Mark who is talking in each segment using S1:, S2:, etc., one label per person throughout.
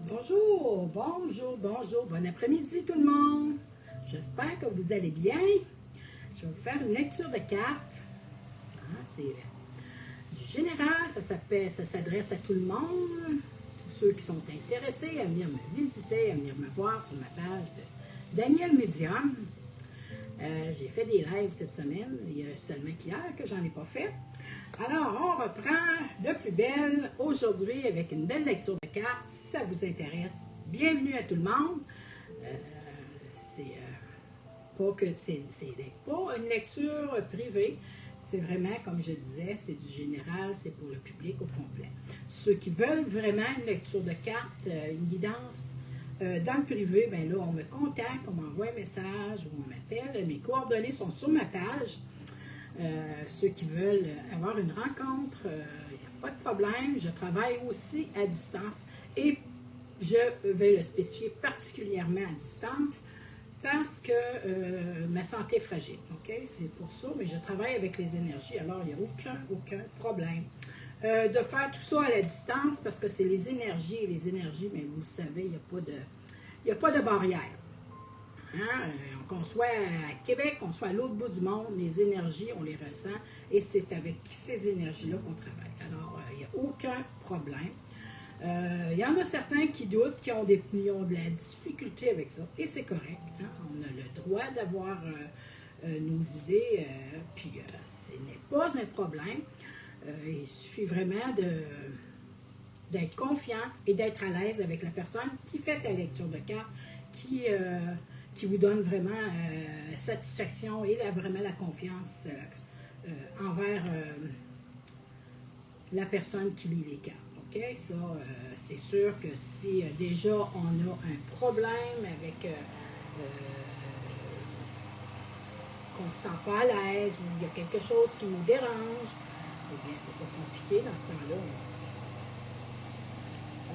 S1: Bonjour, bonjour, bonjour, bon après-midi tout le monde. J'espère que vous allez bien. Je vais vous faire une lecture de cartes. C'est du général, ça s'adresse à tout le monde. Tous ceux qui sont intéressés à venir me visiter, à venir me voir sur ma page de Daniel Medium. J'ai fait des lives cette semaine, il y a seulement qu'hier que j'en ai pas fait. Alors, on reprend de plus belle aujourd'hui avec une belle lecture de cartes. Si ça vous intéresse, bienvenue à tout le monde. C'est pas une lecture privée. C'est vraiment, comme je disais, c'est du général, c'est pour le public au complet. Ceux qui veulent vraiment une lecture de cartes, une guidance dans le privé, bien là, on me contacte, on m'envoie un message ou on m'appelle. Mes coordonnées sont sur ma page. Ceux qui veulent avoir une rencontre, il n'y a pas de problème. Je travaille aussi à distance et je vais le spécifier particulièrement à distance parce que ma santé est fragile. Okay? C'est pour ça, mais je travaille avec les énergies, alors il n'y a aucun problème de faire tout ça à la distance parce que c'est les énergies, mais vous le savez, il n'y a pas de barrière. Hein? Qu'on soit à Québec, qu'on soit à l'autre bout du monde, les énergies, on les ressent et c'est avec ces énergies-là qu'on travaille. Alors, il n'y a aucun problème. Il y en a certains qui doutent, qui ont de la difficulté avec ça et c'est correct. Hein? On a le droit d'avoir nos idées, puis ce n'est pas un problème. Il suffit vraiment d'être confiant et d'être à l'aise avec la personne qui fait la lecture de cartes, qui vous donne vraiment satisfaction et vraiment la confiance envers la personne qui lit les cartes. Okay? Ça, c'est sûr que si déjà on a un problème avec qu'on ne se sent pas à l'aise ou il y a quelque chose qui nous dérange, eh bien, c'est pas compliqué dans ce temps-là.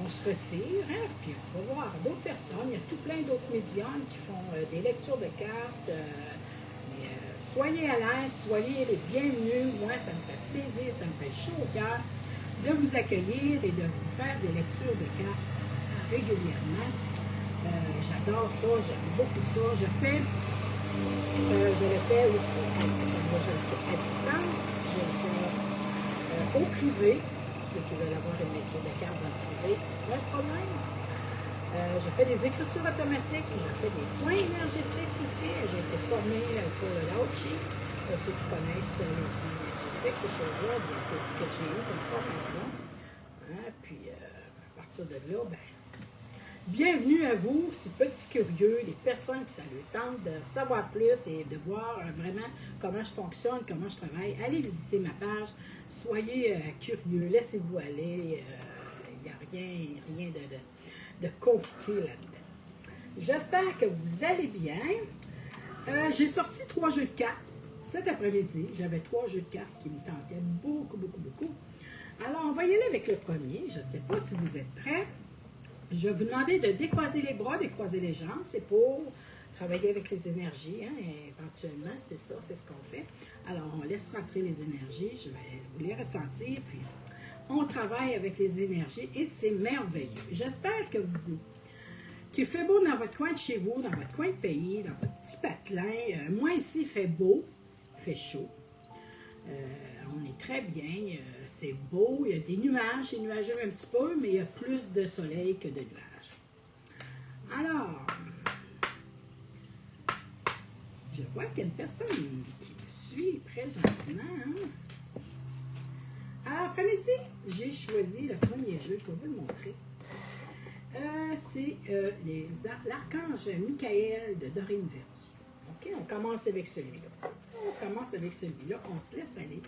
S1: On se retire, hein, puis on va voir d'autres personnes. Il y a tout plein d'autres médiums qui font des lectures de cartes. Soyez à l'aise, soyez les bienvenus. Moi, ça me fait plaisir, ça me fait chaud au cœur de vous accueillir et de vous faire des lectures de cartes régulièrement. J'adore ça, j'aime beaucoup ça. Je le fais aussi à distance, je le fais au privé. Ceux qui veulent avoir une lecture de cartes dans le privé, c'est pas un problème. Je fais des écritures automatiques, je fais des soins énergétiques aussi. J'ai été formée pour le Lao-Chi. Ceux qui connaissent les soins énergétiques, ces choses-là, c'est ce que j'ai eu comme formation. Hein? Puis, à partir de là, bienvenue à vous, ces petits curieux, les personnes qui ça leur tente de savoir plus et de voir vraiment comment je fonctionne, comment je travaille. Allez visiter ma page, soyez curieux, laissez-vous aller. Il n'y a rien de compliqué là-dedans. J'espère que vous allez bien. J'ai sorti 3 jeux de cartes cet après-midi. J'avais 3 jeux de cartes qui me tentaient beaucoup. Alors, on va y aller avec le premier. Je ne sais pas si vous êtes prêts. Je vais vous demander de décroiser les bras, décroiser les jambes. C'est pour travailler avec les énergies. Hein, éventuellement, c'est ça, c'est ce qu'on fait. Alors, on laisse rentrer les énergies. Je vais vous les ressentir. Puis, on travaille avec les énergies et c'est merveilleux. J'espère qu'il fait beau dans votre coin de chez vous, dans votre coin de pays, dans votre petit patelin. Moi, ici, il fait beau, il fait chaud. On est très bien, c'est beau, il y a des nuages, c'est nuageux un petit peu, mais il y a plus de soleil que de nuages. Alors, je vois qu'il y a une personne qui me suit présentement. Hein? Alors, après-midi, j'ai choisi le premier jeu, je vais vous le montrer. C'est l'archange Michael de Dorine Vertu. OK, on commence avec celui-là. On se laisse aller.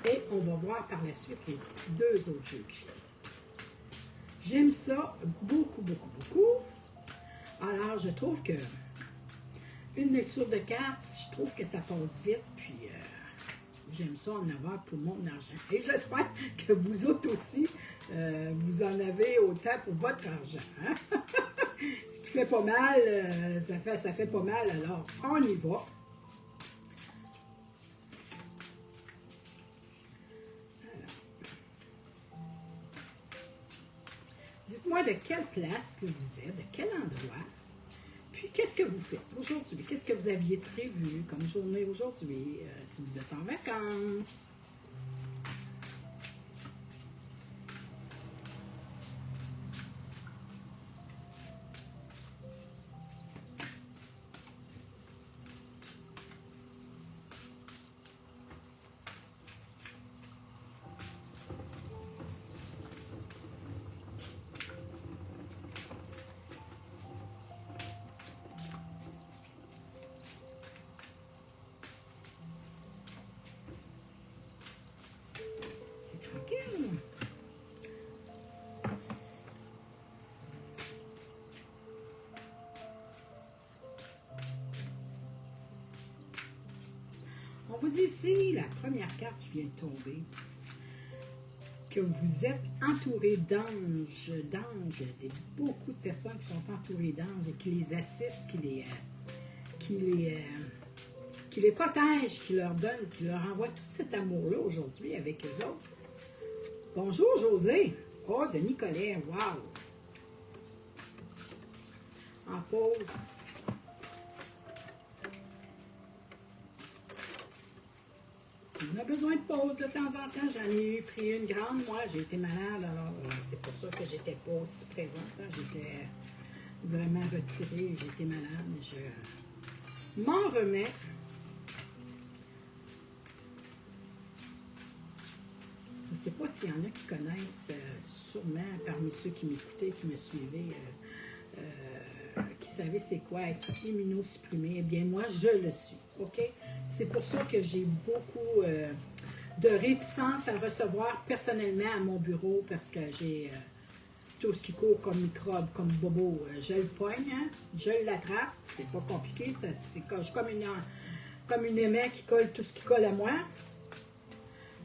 S1: Et on va voir par la suite les 2 autres jeux que j'ai. J'aime ça beaucoup. Alors, je trouve que une lecture de cartes, je trouve que ça passe vite, puis j'aime ça en avoir pour mon argent. Et j'espère que vous autres aussi, vous en avez autant pour votre argent. Hein? Ce qui fait pas mal, ça fait pas mal, alors on y va. Dites-moi de quelle place que vous êtes, de quel endroit. Puis, qu'est-ce que vous faites aujourd'hui? Qu'est-ce que vous aviez prévu comme journée aujourd'hui? Si vous êtes en vacances. C'est tranquille. On vous dit ici, la première carte qui vient de tomber, que vous êtes entouré d'anges, beaucoup de personnes qui sont entourées d'anges et qui les assistent, qui les protègent, qui leur donnent, qui leur envoient tout cet amour-là aujourd'hui avec eux autres. Bonjour José. Oh, de Nicolet, wow. En pause. On a besoin de pause de temps en temps. J'en ai pris une grande, moi. J'ai été malade, alors c'est pour ça que j'étais pas aussi présente. Hein. J'étais vraiment retirée. J'étais malade. Je m'en remets. Je ne sais pas s'il y en a qui connaissent, sûrement parmi ceux qui m'écoutaient, qui me suivaient, qui savaient c'est quoi être immunosupprimé. Eh bien, moi, je le suis. OK? C'est pour ça que j'ai beaucoup de réticence à recevoir personnellement à mon bureau parce que j'ai tout ce qui court comme microbe, comme bobo. Je le pogne, hein? Je l'attrape. C'est pas compliqué. Je suis comme une aimée qui colle tout ce qui colle à moi.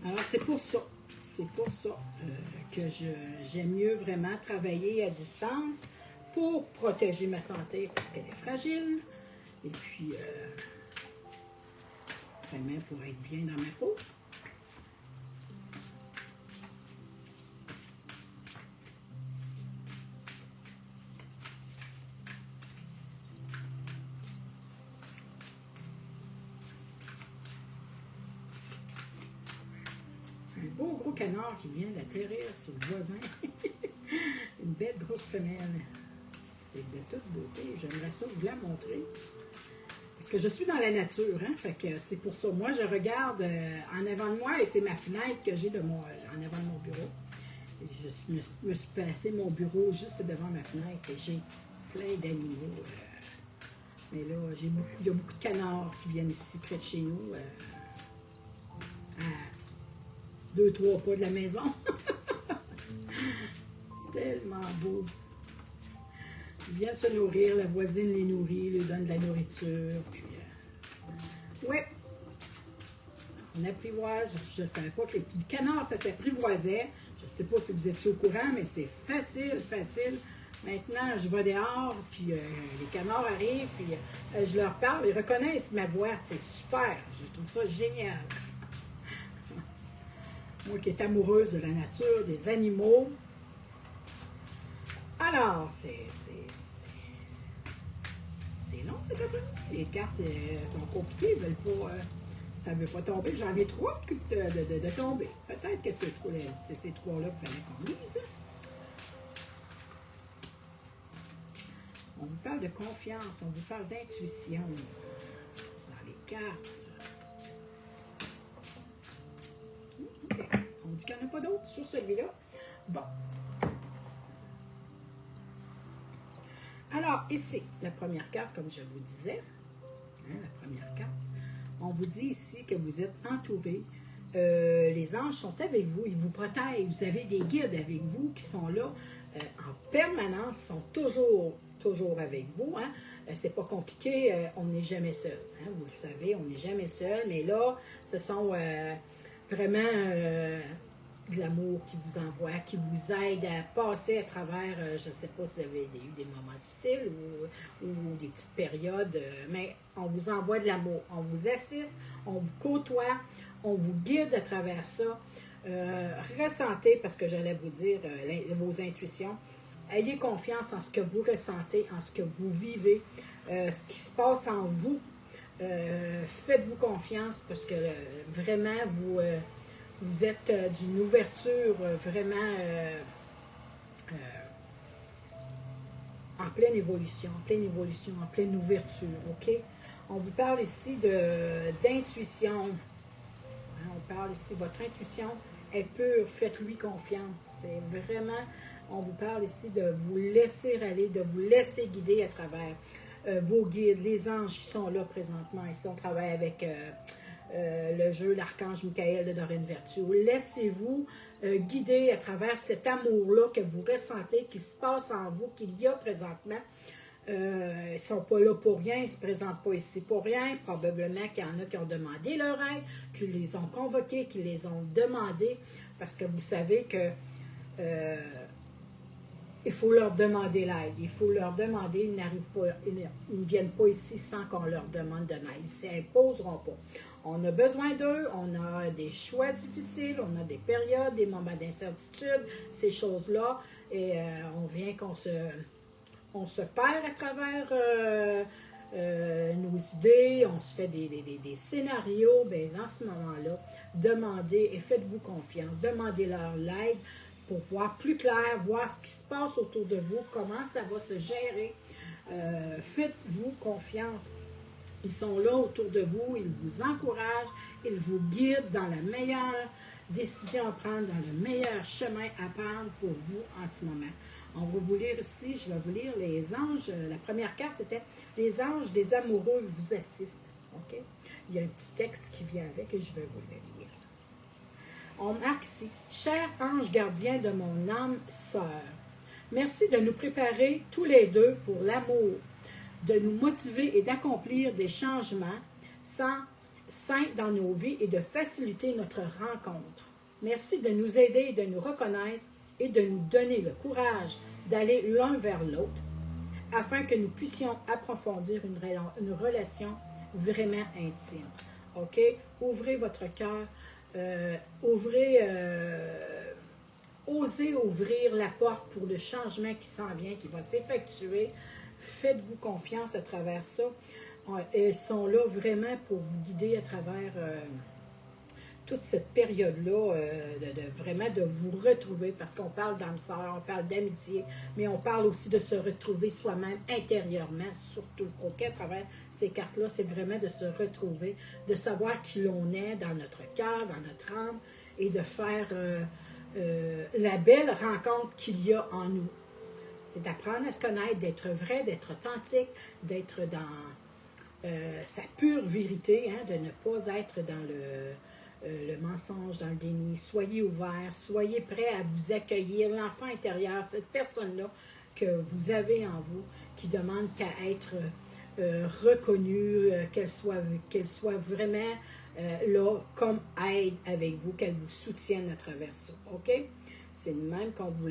S1: Alors, c'est pour ça. C'est pour ça que j'aime mieux vraiment travailler à distance pour protéger ma santé parce qu'elle est fragile. Et puis, vraiment pour être bien dans ma peau. Un beau gros canard qui vient d'atterrir sur le voisin. Une belle grosse femelle. C'est de toute beauté. J'aimerais ça vous la montrer. Parce que je suis dans la nature, hein? Fait que c'est pour ça. Moi, je regarde en avant de moi et c'est ma fenêtre que j'ai en avant de mon bureau. Et je me suis placé mon bureau juste devant ma fenêtre et j'ai plein d'animaux. Mais là, il y a beaucoup de canards qui viennent ici près de chez nous. À 2-3 pas de la maison. Tellement beau. Ils viennent se nourrir, la voisine les nourrit, leur donne de la nourriture. Puis, ouais, on apprivoise. Je ne savais pas que les canards, ça s'apprivoisait. Je ne sais pas si vous étiez au courant, mais c'est facile, facile. Maintenant, je vais dehors, puis les canards arrivent, puis je leur parle, ils reconnaissent ma voix. C'est super. Je trouve ça génial. Moi qui est amoureuse de la nature, des animaux. Alors, c'est long cet après-midi. Les cartes sont compliquées, ça ne veut pas tomber. J'en ai 3 de tomber. Peut-être que c'est ces 3-là qu'il fallait qu'on lise. On vous parle de confiance, on vous parle d'intuition dans les cartes. Okay. On dit qu'il n'y en a pas d'autres sur celui-là. Bon. Alors, ici, la première carte, comme je vous disais, hein, la première carte, on vous dit ici que vous êtes entouré. Les anges sont avec vous, ils vous protègent. Vous avez des guides avec vous qui sont là en permanence, sont toujours avec vous. Hein. C'est pas compliqué, on n'est jamais seul. Hein, vous le savez, on n'est jamais seul. Mais là, ce sont vraiment de l'amour qui vous envoie, qui vous aide à passer à travers, je ne sais pas si vous avez eu des moments difficiles ou des petites périodes, mais on vous envoie de l'amour. On vous assiste, on vous côtoie, on vous guide à travers ça. Ressentez, parce que j'allais vous dire, vos intuitions. ayez confiance en ce que vous ressentez, en ce que vous vivez, ce qui se passe en vous. Faites-vous confiance parce que vraiment, vous êtes d'une ouverture vraiment en pleine évolution, en pleine ouverture, OK? On vous parle ici d'intuition. Hein, on parle ici, votre intuition est pure, faites-lui confiance. C'est vraiment, on vous parle ici de vous laisser aller, de vous laisser guider à travers vos guides, les anges qui sont là présentement. Ici, on travaille avec le jeu L'Archange Michael de Dorine Vertu. Laissez-vous guider à travers cet amour-là que vous ressentez, qui se passe en vous, qu'il y a présentement. Ils ne sont pas là pour rien, ils ne se présentent pas ici pour rien. Probablement qu'il y en a qui ont demandé leur aide, qui les ont convoqués, qui les ont demandés, parce que vous savez que il faut leur demander l'aide. Il faut leur demander, ils n'arrivent pas, ils ne viennent pas ici sans qu'on leur demande de l'aide. Ils ne s'imposeront pas. On a besoin d'eux, on a des choix difficiles, on a des périodes, des moments d'incertitude, ces choses-là, et on vient qu'on se perd à travers nos idées, on se fait des scénarios. Bien, dans ce moment-là, demandez et faites-vous confiance, demandez-leur l'aide pour voir plus clair, voir ce qui se passe autour de vous, comment ça va se gérer. Faites-vous confiance. Ils sont là autour de vous, ils vous encouragent, ils vous guident dans la meilleure décision à prendre, dans le meilleur chemin à prendre pour vous en ce moment. On va vous lire ici, je vais vous lire les anges. La première carte, c'était « Les anges des amoureux vous assistent ». Okay? Il y a un petit texte qui vient avec et je vais vous le lire. On marque ici « Cher ange gardien de mon âme sœur, merci de nous préparer tous les deux pour l'amour, de nous motiver et d'accomplir des changements sains dans nos vies et de faciliter notre rencontre. Merci de nous aider et de nous reconnaître et de nous donner le courage d'aller l'un vers l'autre afin que nous puissions approfondir une relation vraiment intime. OK? Ouvrez votre cœur, osez ouvrir la porte pour le changement qui s'en vient, qui va s'effectuer. Faites-vous confiance à travers ça. Ils sont là vraiment pour vous guider à travers toute cette période-là, vraiment de vous retrouver, parce qu'on parle d'âme sœur, on parle d'amitié, mais on parle aussi de se retrouver soi-même intérieurement, surtout. OK, à travers ces cartes-là, c'est vraiment de se retrouver, de savoir qui l'on est dans notre cœur, dans notre âme, et de faire la belle rencontre qu'il y a en nous. C'est d'apprendre à se connaître, d'être vrai, d'être authentique, d'être dans sa pure vérité, hein, de ne pas être dans le mensonge, dans le déni. Soyez ouverts, soyez prêts à vous accueillir, l'enfant intérieur, cette personne-là que vous avez en vous, qui demande qu'à être reconnue, qu'elle soit vraiment là comme aide avec vous, qu'elle vous soutienne à travers ça. OK? C'est le même qu'on vous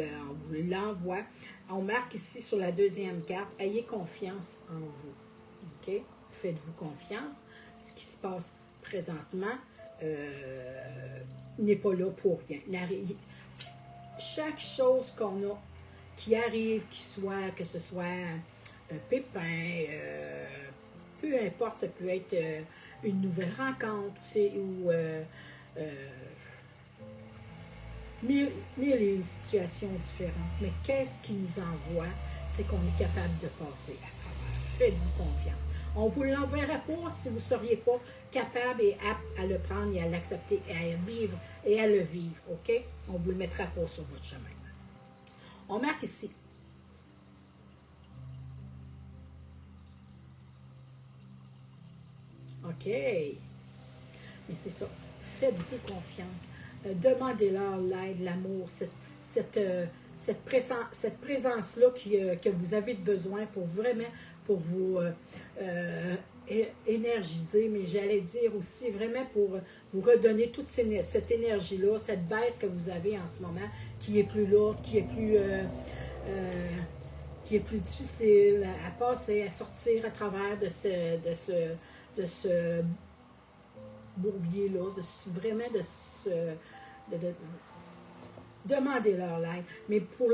S1: l'envoie. On marque ici sur la deuxième carte, ayez confiance en vous. OK? Faites-vous confiance. Ce qui se passe présentement n'est pas là pour rien. Chaque chose qu'on a qui arrive, que ce soit un pépin, peu importe, ça peut être une nouvelle rencontre ou mille et une situations différentes. Mais qu'est-ce qui nous envoie? C'est qu'on est capable de passer à travers. Faites-vous confiance. On ne vous l'enverra pas si vous ne seriez pas capable et apte à le prendre et à l'accepter et à vivre et à le vivre. OK? On ne vous le mettra pas sur votre chemin. On marque ici. OK. Mais c'est ça. Faites-vous confiance. Demandez-leur l'aide, l'amour, cette présence-là que vous avez besoin pour vraiment, pour vous énergiser, mais j'allais dire aussi vraiment pour vous redonner toute cette énergie-là, cette baisse que vous avez en ce moment, qui est plus lourde, qui est plus difficile à passer, à sortir à travers de ce bourbier-là, vraiment demandez-leur l'aide. Mais pour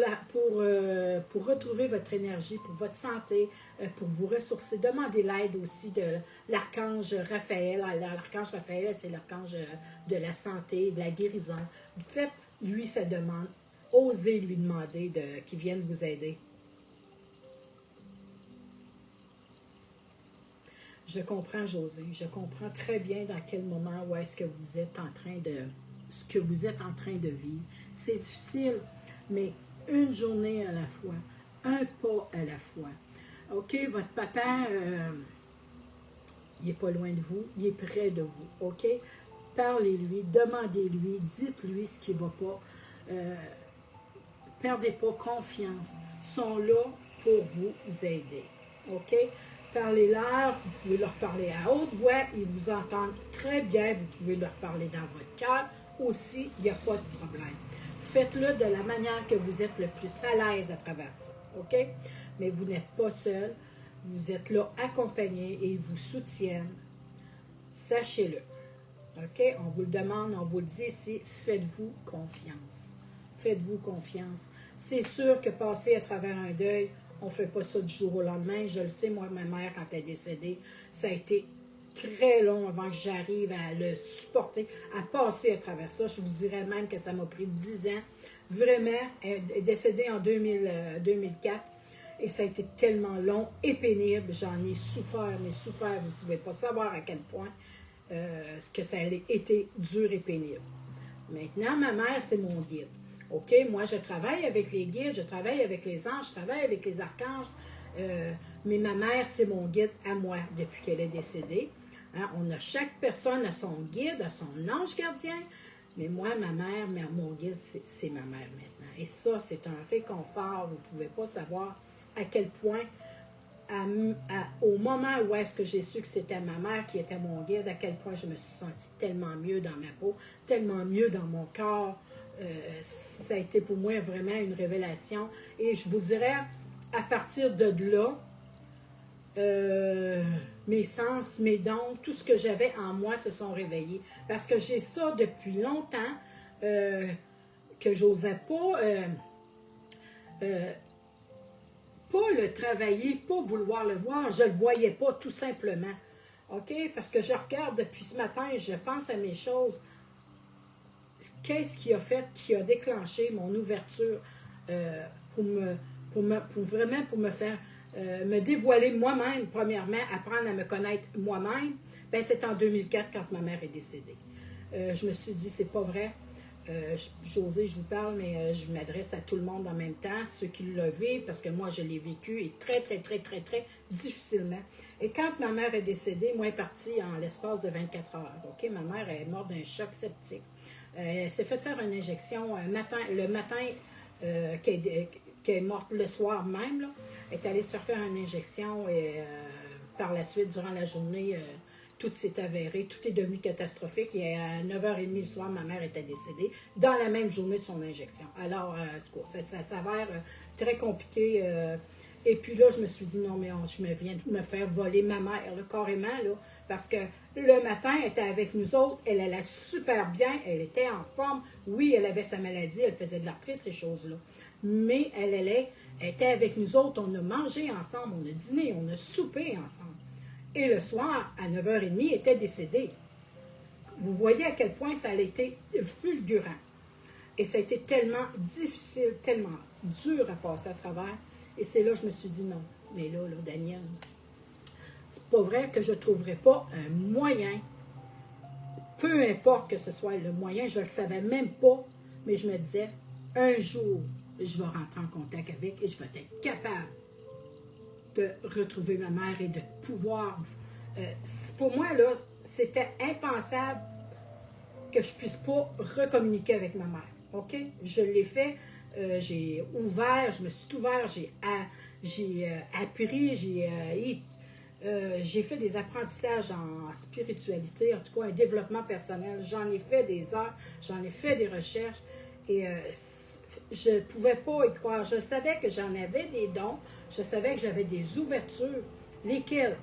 S1: retrouver votre énergie, pour votre santé, pour vous ressourcer, demandez l'aide aussi de l'archange Raphaël. L'archange Raphaël, c'est l'archange de la santé, de la guérison. Faites-lui sa demande. Osez lui demander qu'il vienne vous aider. Je comprends, José. Je comprends très bien dans quel moment où est-ce que vous êtes en train de... ce que vous êtes en train de vivre. C'est difficile, mais une journée à la fois, un pas à la fois. OK, votre papa, il n'est pas loin de vous, il est près de vous. OK? Parlez-lui, demandez-lui, dites-lui ce qui ne va pas. Perdez pas confiance. Ils sont là pour vous aider. OK? Parlez-leur, vous pouvez leur parler à haute voix, ils vous entendent très bien, vous pouvez leur parler dans votre cœur aussi, il n'y a pas de problème. Faites-le de la manière que vous êtes le plus à l'aise à travers ça, OK? Mais vous n'êtes pas seul, vous êtes là accompagné et ils vous soutiennent. Sachez-le, OK? On vous le demande, on vous le dit ici, faites-vous confiance. Faites-vous confiance. C'est sûr que passer à travers un deuil, on ne fait pas ça du jour au lendemain. Je le sais, moi, ma mère, quand elle est décédée, ça a été très long avant que j'arrive à le supporter, à passer à travers ça. Je vous dirais même que ça m'a pris 10 ans. Vraiment, elle est décédée en 2004 et ça a été tellement long et pénible. J'en ai souffert, mais souffert. Vous ne pouvez pas savoir à quel point que ça a été dur et pénible. Maintenant, ma mère, c'est mon guide. OK, moi, je travaille avec les guides, je travaille avec les anges, je travaille avec les archanges, mais ma mère, c'est mon guide à moi depuis qu'elle est décédée. Hein, chaque personne a son guide, a son ange gardien, mais moi, ma mère, mon guide, c'est ma mère maintenant. Et ça, c'est un réconfort. Vous ne pouvez pas savoir à quel point, au moment où est-ce que j'ai su que c'était ma mère qui était mon guide, à quel point je me suis sentie tellement mieux dans ma peau, tellement mieux dans mon corps. Ça a été pour moi vraiment une révélation. Et je vous dirais, à partir de là, mes sens, mes dons, tout ce que j'avais en moi se sont réveillés. Parce que j'ai ça depuis longtemps, que j'osais pas le travailler, pas vouloir le voir. Je le voyais pas, tout simplement. OK? Parce que je regarde depuis ce matin et je pense à mes choses. Qu'est-ce qui a fait, qui a déclenché mon ouverture pour me faire me dévoiler moi-même, premièrement, apprendre à me connaître moi-même, ben c'est en 2004 quand ma mère est décédée. Je me suis dit, c'est pas vrai. José, je vous parle, mais je m'adresse à tout le monde en même temps, ceux qui le vivent, parce que moi, je l'ai vécu et très, très, très, très, très difficilement. Et quand ma mère est décédée, moi, elle est partie en l'espace de 24 heures. OK? Ma mère est morte d'un choc septique. Elle s'est fait faire une injection le matin qu'elle est morte le soir même. Là, elle est allée se faire une injection et par la suite, durant la journée, tout s'est avéré, tout est devenu catastrophique. Et à 9h30 le soir, ma mère était décédée dans la même journée de son injection. Alors, en tout cas, ça s'avère très compliqué. Et puis là, je me suis dit, non, mais je viens de me faire voler ma mère, là, carrément, là, parce que le matin, elle était avec nous autres, elle allait super bien, elle était en forme. Oui, elle avait sa maladie, elle faisait de l'arthrite, ces choses-là. Mais elle était avec nous autres, on a mangé ensemble, on a dîné, on a soupé ensemble. Et le soir, à 9h30, elle était décédée. Vous voyez à quel point ça a été fulgurant. Et ça a été tellement difficile, tellement dur à passer à travers. Et c'est là que je me suis dit non. Mais là, Daniel, c'est pas vrai que je ne trouverais pas un moyen, peu importe que ce soit le moyen, je ne le savais même pas, mais je me disais, un jour, je vais rentrer en contact avec et je vais être capable de retrouver ma mère et de pouvoir... pour moi, là, c'était impensable que je ne puisse pas recommuniquer avec ma mère. OK? Je l'ai fait, j'ai ouvert, je me suis ouvert, j'ai appris, j'ai fait des apprentissages en spiritualité, en tout cas un développement personnel. J'en ai fait des heures, j'en ai fait des recherches et je ne pouvais pas y croire. Je savais que j'en avais des dons, je savais que j'avais des ouvertures, lesquelles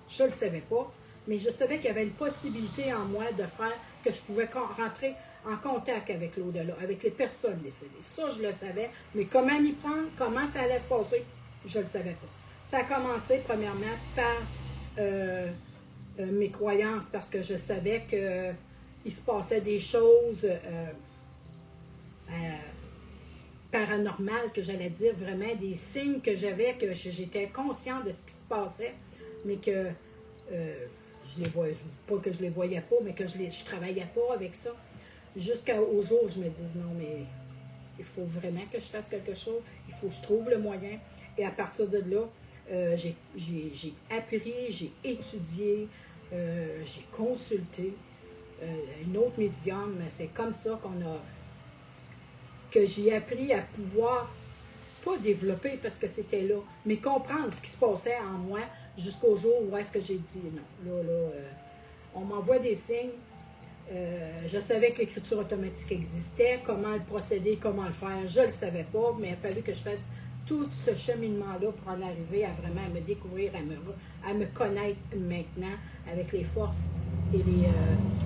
S1: je ne le savais pas, mais je savais qu'il y avait une possibilité en moi de faire que je pouvais rentrer en contact avec l'au-delà, avec les personnes décédées. Ça, je le savais, mais comment m'y prendre, comment ça allait se passer, je ne le savais pas. Ça a commencé, premièrement, par mes croyances, parce que je savais qu'il se passait des choses paranormales, que j'allais dire, vraiment des signes que j'avais, que j'étais consciente de ce qui se passait, mais que je les voyais, pas que je les voyais pas, mais que je travaillais pas avec ça. Jusqu'au jour où je me dise non, mais il faut vraiment que je fasse quelque chose, il faut que je trouve le moyen. Et à partir de là, j'ai appris, j'ai étudié, j'ai consulté une autre médium. C'est comme ça que j'ai appris à pouvoir, pas développer parce que c'était là, mais comprendre ce qui se passait en moi jusqu'au jour où est-ce que j'ai dit non. On m'envoie des signes. Je savais que l'écriture automatique existait, comment le procéder, comment le faire, je ne le savais pas, mais il a fallu que je fasse tout ce cheminement-là pour en arriver à vraiment me découvrir, à me connaître maintenant avec les forces et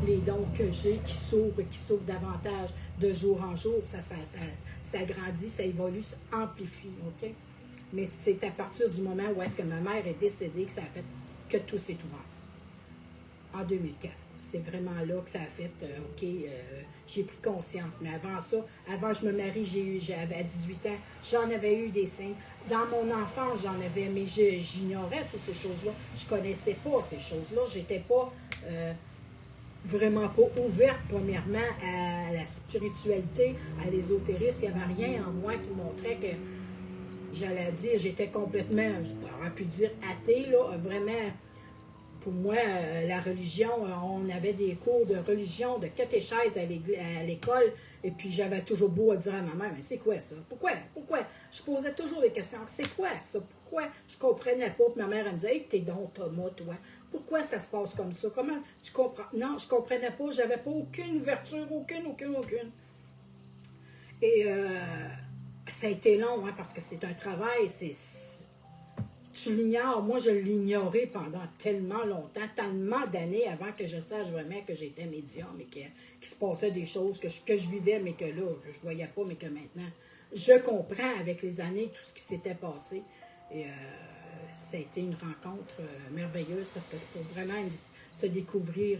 S1: les dons que j'ai qui s'ouvrent davantage de jour en jour. Ça grandit, ça évolue, ça amplifie, OK? Mais c'est à partir du moment où est-ce que ma mère est décédée que ça a fait que tout s'est ouvert. En 2004. C'est vraiment là que ça a fait, OK, j'ai pris conscience. Mais avant ça, avant je me marie, j'avais à 18 ans, j'en avais eu des signes. Dans mon enfance, j'en avais, mais j'ignorais toutes ces choses-là. Je ne connaissais pas ces choses-là. J'étais pas vraiment pas ouverte, premièrement, à la spiritualité, à l'ésotérisme. Il n'y avait rien en moi qui montrait que, j'allais dire, j'étais complètement, j'aurais pu dire athée, là, vraiment. Pour moi, la religion, on avait des cours de religion, de catéchèse à l'école, et puis j'avais toujours beau à dire à ma mère, mais c'est quoi ça? Pourquoi? Je posais toujours des questions. C'est quoi ça? Pourquoi? Je ne comprenais pas. Puis ma mère, elle me disait, hey, t'es donc Thomas, toi. Pourquoi ça se passe comme ça? Comment tu comprends? Non, je ne comprenais pas. Je n'avais pas aucune ouverture, aucune. Et ça a été long, hein, parce que c'est un travail, tu l'ignores. Moi, je l'ignorais pendant tellement longtemps, tellement d'années avant que je sache vraiment que j'étais médium et qu'il se passait des choses que je vivais, mais que là, je ne voyais pas, mais que maintenant, je comprends avec les années tout ce qui s'était passé. Et ça a été une rencontre merveilleuse parce que c'est pour vraiment se découvrir,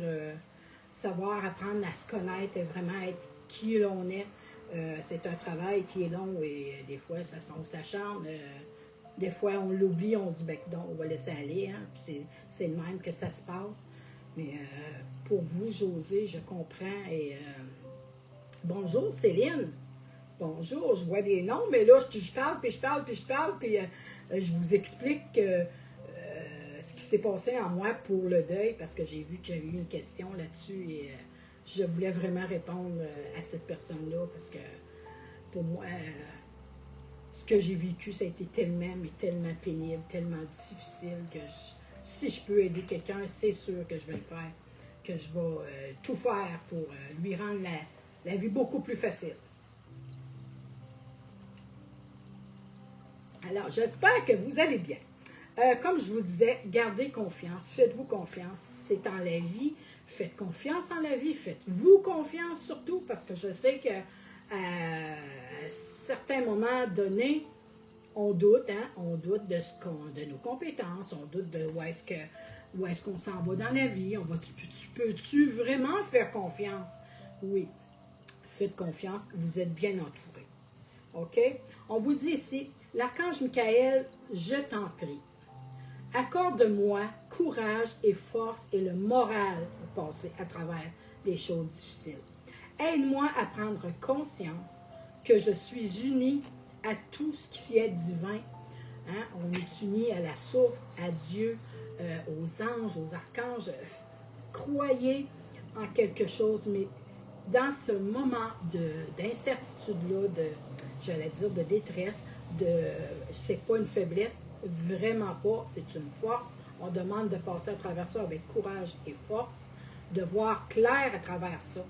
S1: savoir, apprendre à se connaître et vraiment être qui l'on est. C'est un travail qui est long et des fois, ça s'acharne. Des fois, on l'oublie, on se dit, ben, donc, on va laisser aller, hein, puis c'est le même que ça se passe. Mais pour vous, José, je comprends. Et bonjour, Céline. Bonjour, je vois des noms, mais là, je parle, puis je vous explique ce qui s'est passé en moi pour le deuil, parce que j'ai vu qu'il y avait eu une question là-dessus, et je voulais vraiment répondre à cette personne-là, parce que pour moi... ce que j'ai vécu, ça a été tellement, mais tellement pénible, tellement difficile que si je peux aider quelqu'un, c'est sûr que je vais le faire, que je vais tout faire pour lui rendre la vie beaucoup plus facile. Alors, j'espère que vous allez bien. Comme je vous disais, gardez confiance, faites-vous confiance, c'est en la vie, faites confiance en la vie, faites-vous confiance surtout, parce que je sais que à certains moments donnés, on doute, hein? On doute de nos compétences, on doute de où est-ce qu'on s'en va dans la vie, peux-tu vraiment faire confiance? Oui, faites confiance, vous êtes bien entouré. OK? On vous dit ici, l'archange Michael, je t'en prie, accorde-moi courage et force et le moral pour passer à travers les choses difficiles. Aide-moi à prendre conscience que je suis unie à tout ce qui est divin. Hein? On est unis à la source, à Dieu, aux anges, aux archanges. Croyez en quelque chose, mais dans ce moment d'incertitude-là, j'allais dire de détresse, c'est pas une faiblesse, vraiment pas, c'est une force. On demande de passer à travers ça avec courage et force, de voir clair à travers ça.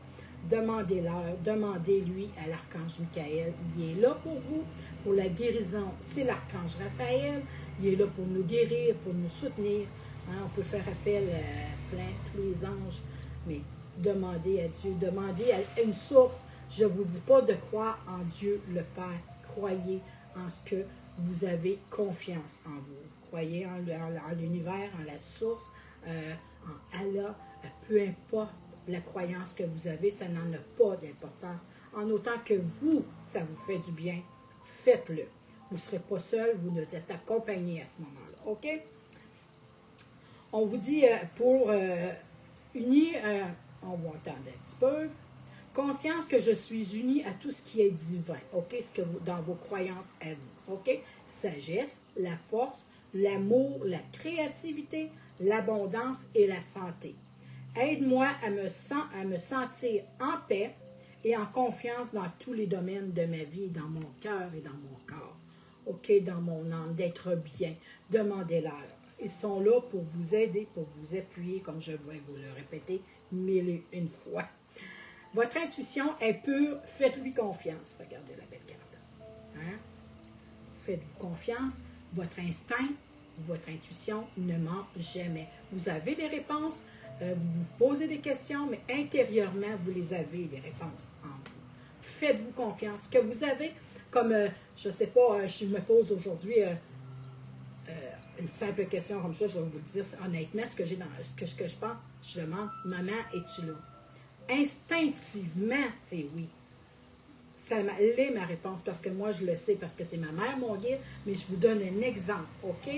S1: Demandez-leur, demandez-lui à l'archange Michael. Il est là pour vous, pour la guérison. C'est l'archange Raphaël. Il est là pour nous guérir, pour nous soutenir. Hein, on peut faire appel à plein, tous les anges, mais demandez à Dieu, demandez à une source. Je ne vous dis pas de croire en Dieu le Père. Croyez en ce que vous avez confiance en vous. Croyez en l'univers, en la source, en Allah, peu importe la croyance que vous avez, ça n'en a pas d'importance. En autant que vous, ça vous fait du bien, faites-le. Vous ne serez pas seul, vous êtes accompagné à ce moment-là. OK? On vous dit pour unir, on va attendre un petit peu. Conscience que je suis unie à tout ce qui est divin, OK? Ce que vous, dans vos croyances à vous, OK? Sagesse, la force, l'amour, la créativité, l'abondance et la santé. Aide-moi à me sentir en paix et en confiance dans tous les domaines de ma vie, dans mon cœur et dans mon corps, OK? Dans mon âme, d'être bien. Demandez-leur. Ils sont là pour vous aider, pour vous appuyer, comme je vais vous le répéter 1001 fois. Votre intuition est pure, faites-lui confiance. Regardez la belle carte. Hein? Faites-vous confiance. Votre instinct, votre intuition ne ment jamais. Vous avez des réponses, vous vous posez des questions, mais intérieurement, vous les avez, les réponses en vous. Faites-vous confiance. Ce que vous avez, comme, je ne sais pas, je me pose aujourd'hui une simple question comme ça, je vais vous le dire honnêtement, ce que je pense, je demande, maman, es-tu là? Instinctivement, c'est oui. Ça l'est ma réponse parce que moi, je le sais, parce que c'est ma mère, mon guide, mais je vous donne un exemple, OK?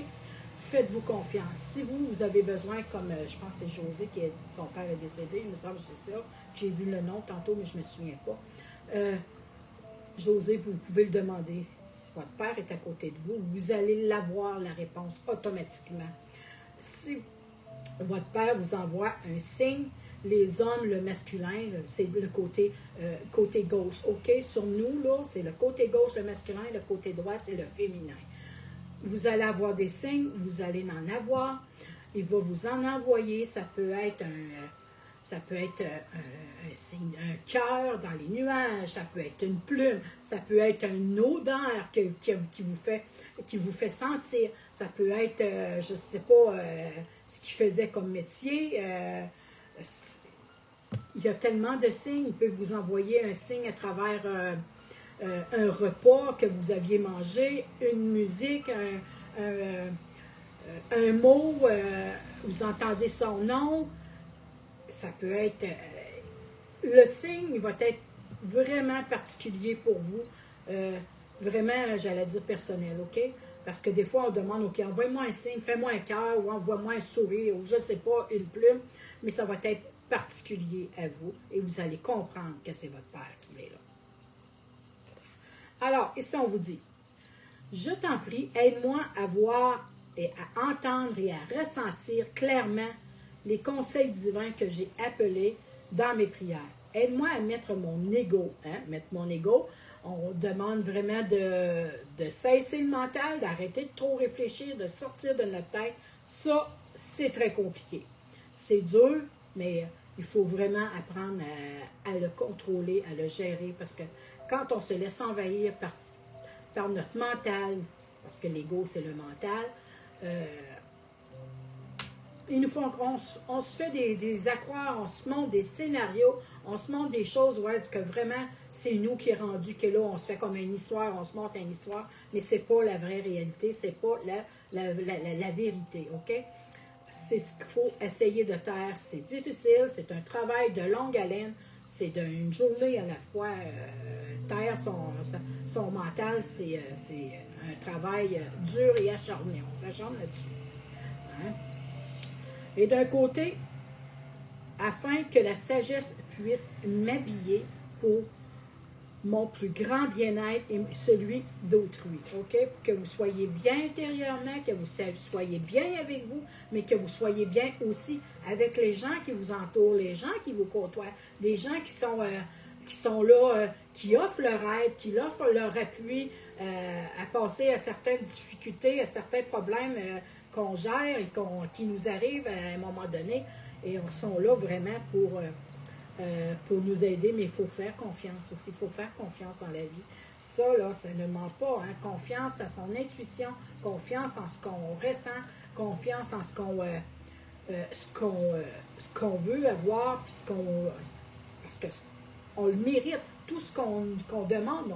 S1: Faites-vous confiance. Si vous avez besoin, comme je pense que c'est José, son père est décédé, il me semble que c'est ça, j'ai vu le nom tantôt, mais je ne me souviens pas. José, vous pouvez le demander. Si votre père est à côté de vous, vous allez l'avoir, la réponse, automatiquement. Si votre père vous envoie un signe, les hommes, le masculin, c'est le côté gauche. OK? Sur nous, là, c'est le côté gauche, le masculin, le côté droit, c'est le féminin. Vous allez avoir des signes, vous allez en avoir. Il va vous en envoyer. Ça peut être un signe, un cœur dans les nuages, ça peut être une plume, ça peut être une odeur qui vous fait sentir, ça peut être, je ne sais pas, ce qu'il faisait comme métier. Il y a tellement de signes, il peut vous envoyer un signe à travers un repas que vous aviez mangé, une musique, un mot, vous entendez son nom. Ça peut être... le signe va être vraiment particulier pour vous. Vraiment, j'allais dire personnel, OK? Parce que des fois, on demande, OK, envoie-moi un signe, fais-moi un cœur, ou envoie-moi un sourire, ou je ne sais pas, une plume. Mais ça va être particulier à vous et vous allez comprendre que c'est votre Père qui est là. Alors, ici, on vous dit, je t'en prie, aide-moi à voir et à entendre et à ressentir clairement les conseils divins que j'ai appelés dans mes prières. Aide-moi à mettre mon ego, mettre mon ego. On demande vraiment de cesser le mental, d'arrêter de trop réfléchir, de sortir de notre tête. Ça, c'est très compliqué. C'est dur, mais il faut vraiment apprendre à le contrôler, à le gérer, parce que quand on se laisse envahir par notre mental, parce que l'ego, c'est le mental, il nous faut, on se fait des accroires, on se montre des scénarios, on se montre des choses où est-ce que vraiment c'est nous qui est rendu, que là on se fait comme une histoire, on se montre une histoire, mais c'est pas la vraie réalité, c'est pas la vérité, OK? C'est ce qu'il faut essayer de taire. C'est difficile, c'est un travail de longue haleine, c'est d'une journée à la fois. Taire son mental, c'est un travail dur et acharné. On s'acharne là-dessus. Hein? Et d'un côté, afin que la sagesse puisse m'habiller pour mon plus grand bien-être et celui d'autrui, OK? Pour que vous soyez bien intérieurement, que vous soyez bien avec vous, mais que vous soyez bien aussi avec les gens qui vous entourent, les gens qui vous côtoient, des gens qui sont là, qui offrent leur aide, qui offrent leur appui à passer à certaines difficultés, à certains problèmes qu'on gère et qui nous arrivent à un moment donné. Et ils sont là vraiment pour nous aider, mais il faut faire confiance aussi. Il faut faire confiance dans la vie. Ça, là, ça ne ment pas. Hein? Confiance à son intuition, confiance en ce qu'on ressent, confiance en ce ce qu'on veut avoir, puis parce que on le mérite. Tout ce qu'on demande,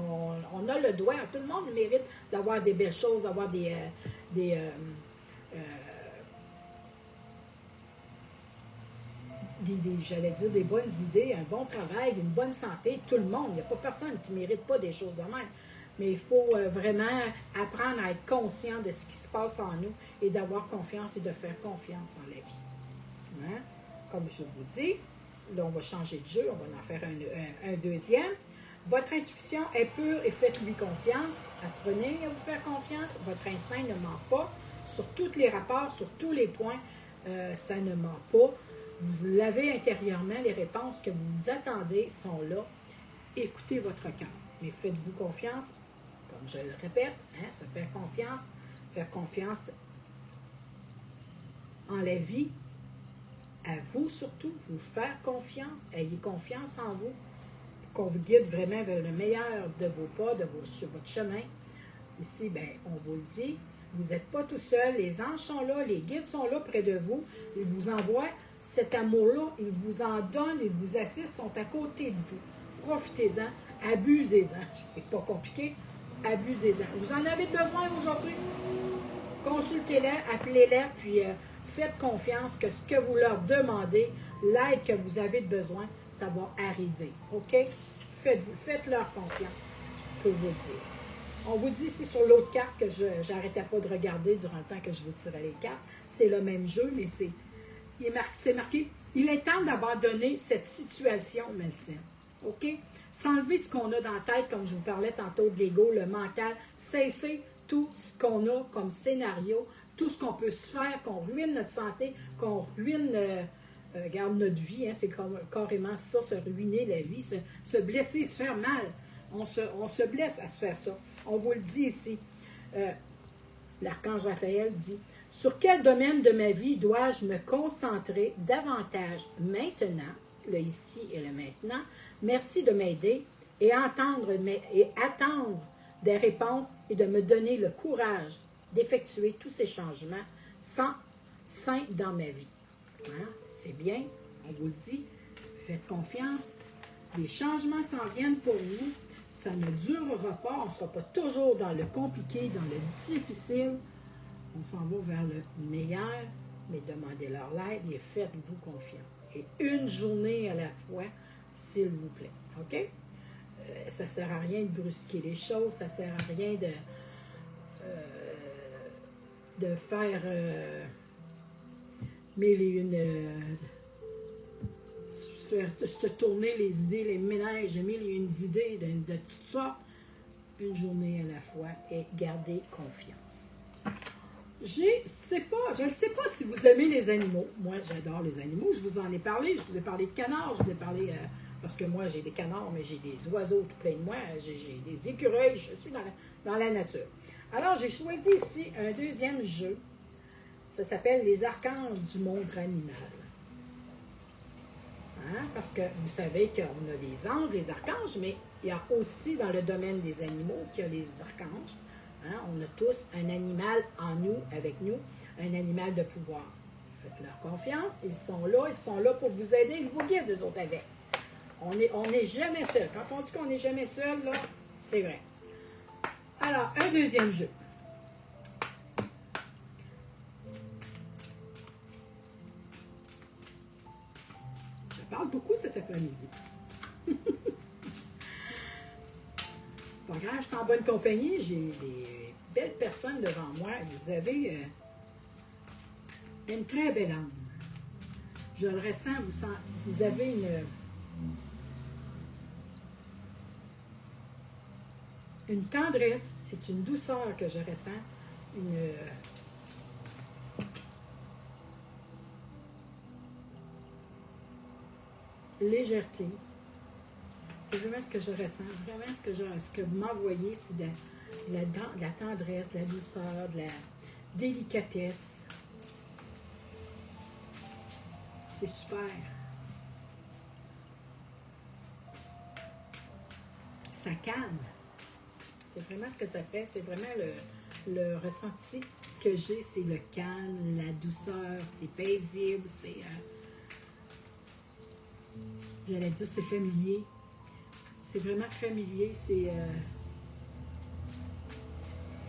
S1: on a le droit. Tout le monde mérite d'avoir des belles choses, d'avoir j'allais dire, des bonnes idées, un bon travail, une bonne santé. Tout le monde. Il n'y a pas personne qui ne mérite pas des choses de même. Mais il faut vraiment apprendre à être conscient de ce qui se passe en nous et d'avoir confiance et de faire confiance en la vie. Hein? Comme je vous dis, là, on va changer de jeu, on va en faire un deuxième. Votre intuition est pure et faites-lui confiance. Apprenez à vous faire confiance. Votre instinct ne ment pas. Sur tous les rapports, sur tous les points, ça ne ment pas. Vous l'avez intérieurement, les réponses que vous attendez sont là. Écoutez votre cœur. Mais faites-vous confiance, comme je le répète, hein, se faire confiance en la vie, à vous surtout, vous faire confiance, ayez confiance en vous, qu'on vous guide vraiment vers le meilleur de vos pas, de votre chemin. Ici, bien, on vous le dit, vous n'êtes pas tout seul, les anges sont là, les guides sont là près de vous, ils vous envoient cet amour-là, ils vous en donnent, ils vous assistent, sont à côté de vous. Profitez-en, abusez-en, c'est pas compliqué, abusez-en. Vous en avez besoin aujourd'hui? Consultez-les, appelez-les, puis faites confiance que ce que vous leur demandez, l'aide que vous avez besoin, ça va arriver. OK? Faites-leur confiance, je peux vous le dire. On vous dit ici sur l'autre carte que je n'arrêtais pas de regarder durant le temps que je vous tirais les cartes. C'est le même jeu, mais c'est marqué. Il est temps d'abandonner cette situation malsaine. OK? S'enlever ce qu'on a dans la tête, comme je vous parlais tantôt de l'ego, le mental, cesser tout ce qu'on a comme scénario, tout ce qu'on peut se faire, qu'on ruine notre santé, qu'on ruine regarde notre vie, hein, c'est carrément ça, se ruiner la vie, se blesser, se faire mal. On se blesse à se faire ça. On vous le dit ici. L'archange Raphaël dit « Sur quel domaine de ma vie dois-je me concentrer davantage maintenant, le ici et le maintenant? Merci de m'aider et attendre des réponses et de me donner le courage d'effectuer tous ces changements sains dans ma vie. Hein? C'est bien, on vous le dit, faites confiance. Les changements s'en viennent pour vous. Ça ne durera pas, on ne sera pas toujours dans le compliqué, dans le difficile. On s'en va vers le meilleur, mais demandez-leur l'aide et faites-vous confiance. Et une journée à la fois, s'il vous plaît. OK? Ça ne sert à rien de brusquer les choses, ça ne sert à rien de faire mille et une... se tourner les idées, les ménages, mille et une idées de toutes sortes, une journée à la fois, et gardez confiance. Je ne sais pas si vous aimez les animaux. Moi, j'adore les animaux. Je vous en ai parlé. Je vous ai parlé de canards. Je vous ai parlé, parce que moi, j'ai des canards, mais j'ai des oiseaux tout plein de moi. J'ai des écureuils. Je suis dans la nature. Alors, j'ai choisi ici un deuxième jeu. Ça s'appelle les archanges du monde animal. Hein? Parce que vous savez qu'on a les anges, les archanges, mais il y a aussi dans le domaine des animaux qu'il y a les archanges. Hein? On a tous un animal en nous, avec nous, un animal de pouvoir. Faites-leur confiance, ils sont là pour vous aider, ils vous guident, eux autres, avec. On n'est jamais seul. Quand on dit qu'on n'est jamais seul, là, c'est vrai. Alors, un deuxième jeu. Je parle beaucoup cet après-midi. C'est pas grave, je suis en bonne compagnie. J'ai des belles personnes devant moi. Vous avez une très belle âme. Je le ressens, vous avez une tendresse, c'est une douceur que je ressens, une légèreté. C'est vraiment ce que je ressens, vraiment ce que vous m'envoyez, c'est de la tendresse, de la douceur, de la délicatesse. C'est super. Ça calme. C'est vraiment ce que ça fait. C'est vraiment le ressenti que j'ai, c'est le calme, la douceur, c'est paisible, c'est... j'allais dire, c'est familier. C'est vraiment familier, c'est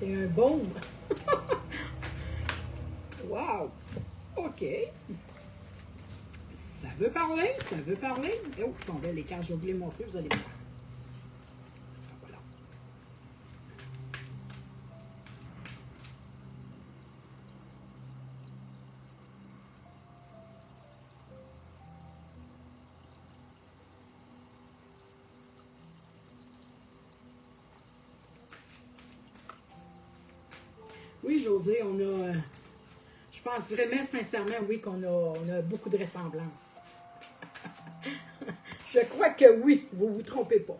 S1: un baume. Wow! OK. Ça veut parler, ça veut parler. Oh, ils sont belles les cartes, j'ai oublié de montrer, vous allez voir. Ça va là. Oui, José, on a... je pense vraiment, sincèrement, oui, qu'on a beaucoup de ressemblances. Je crois que oui, vous ne vous trompez pas.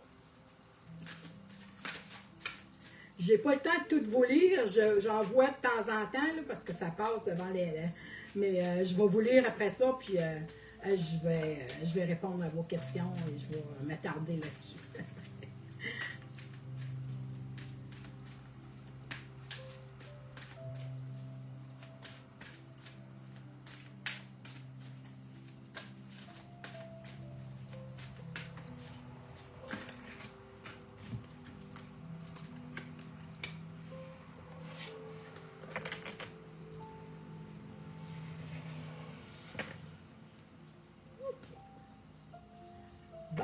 S1: J'ai pas le temps de tout vous lire, j'en vois de temps en temps, là, parce que ça passe devant les... mais je vais vous lire après ça, puis je vais répondre à vos questions et je vais m'attarder là-dessus. Bon.